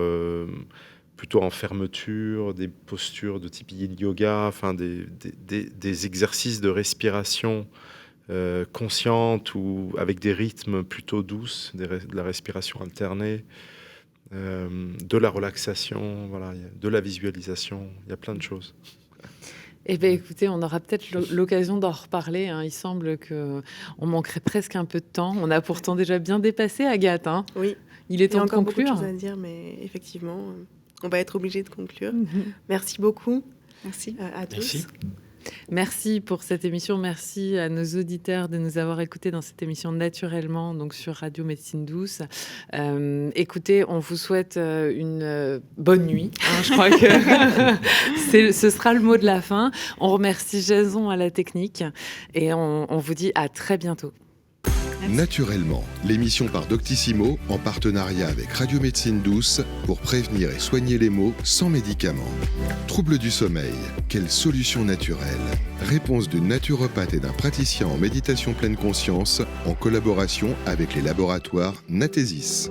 plutôt en fermeture, des postures de type yin yoga, enfin des exercices de respiration consciente ou avec des rythmes plutôt douces, de la respiration alternée, de la relaxation, voilà, de la visualisation, il y a plein de choses. Eh bien, écoutez, on aura peut-être l'occasion d'en reparler. Il semble qu'on manquerait presque un peu de temps. On a pourtant déjà bien dépassé, Agathe. Oui. Il est temps de conclure. Il y a encore beaucoup de choses à dire, mais effectivement, on va être obligé de conclure. Merci beaucoup. Merci à tous. Merci. Merci pour cette émission. Merci à nos auditeurs de nous avoir écoutés dans cette émission Naturellement, donc sur Radio Médecine Douce. Écoutez, on vous souhaite une bonne nuit. Je crois que ce sera le mot de la fin. On remercie Jason à la technique et on vous dit à très bientôt. Naturellement, l'émission par Doctissimo en partenariat avec Radio Médecine Douce pour prévenir et soigner les maux sans médicaments. Troubles du sommeil, quelle solution naturelle? Réponse d'une naturopathe et d'un praticien en méditation pleine conscience en collaboration avec les laboratoires Natesis.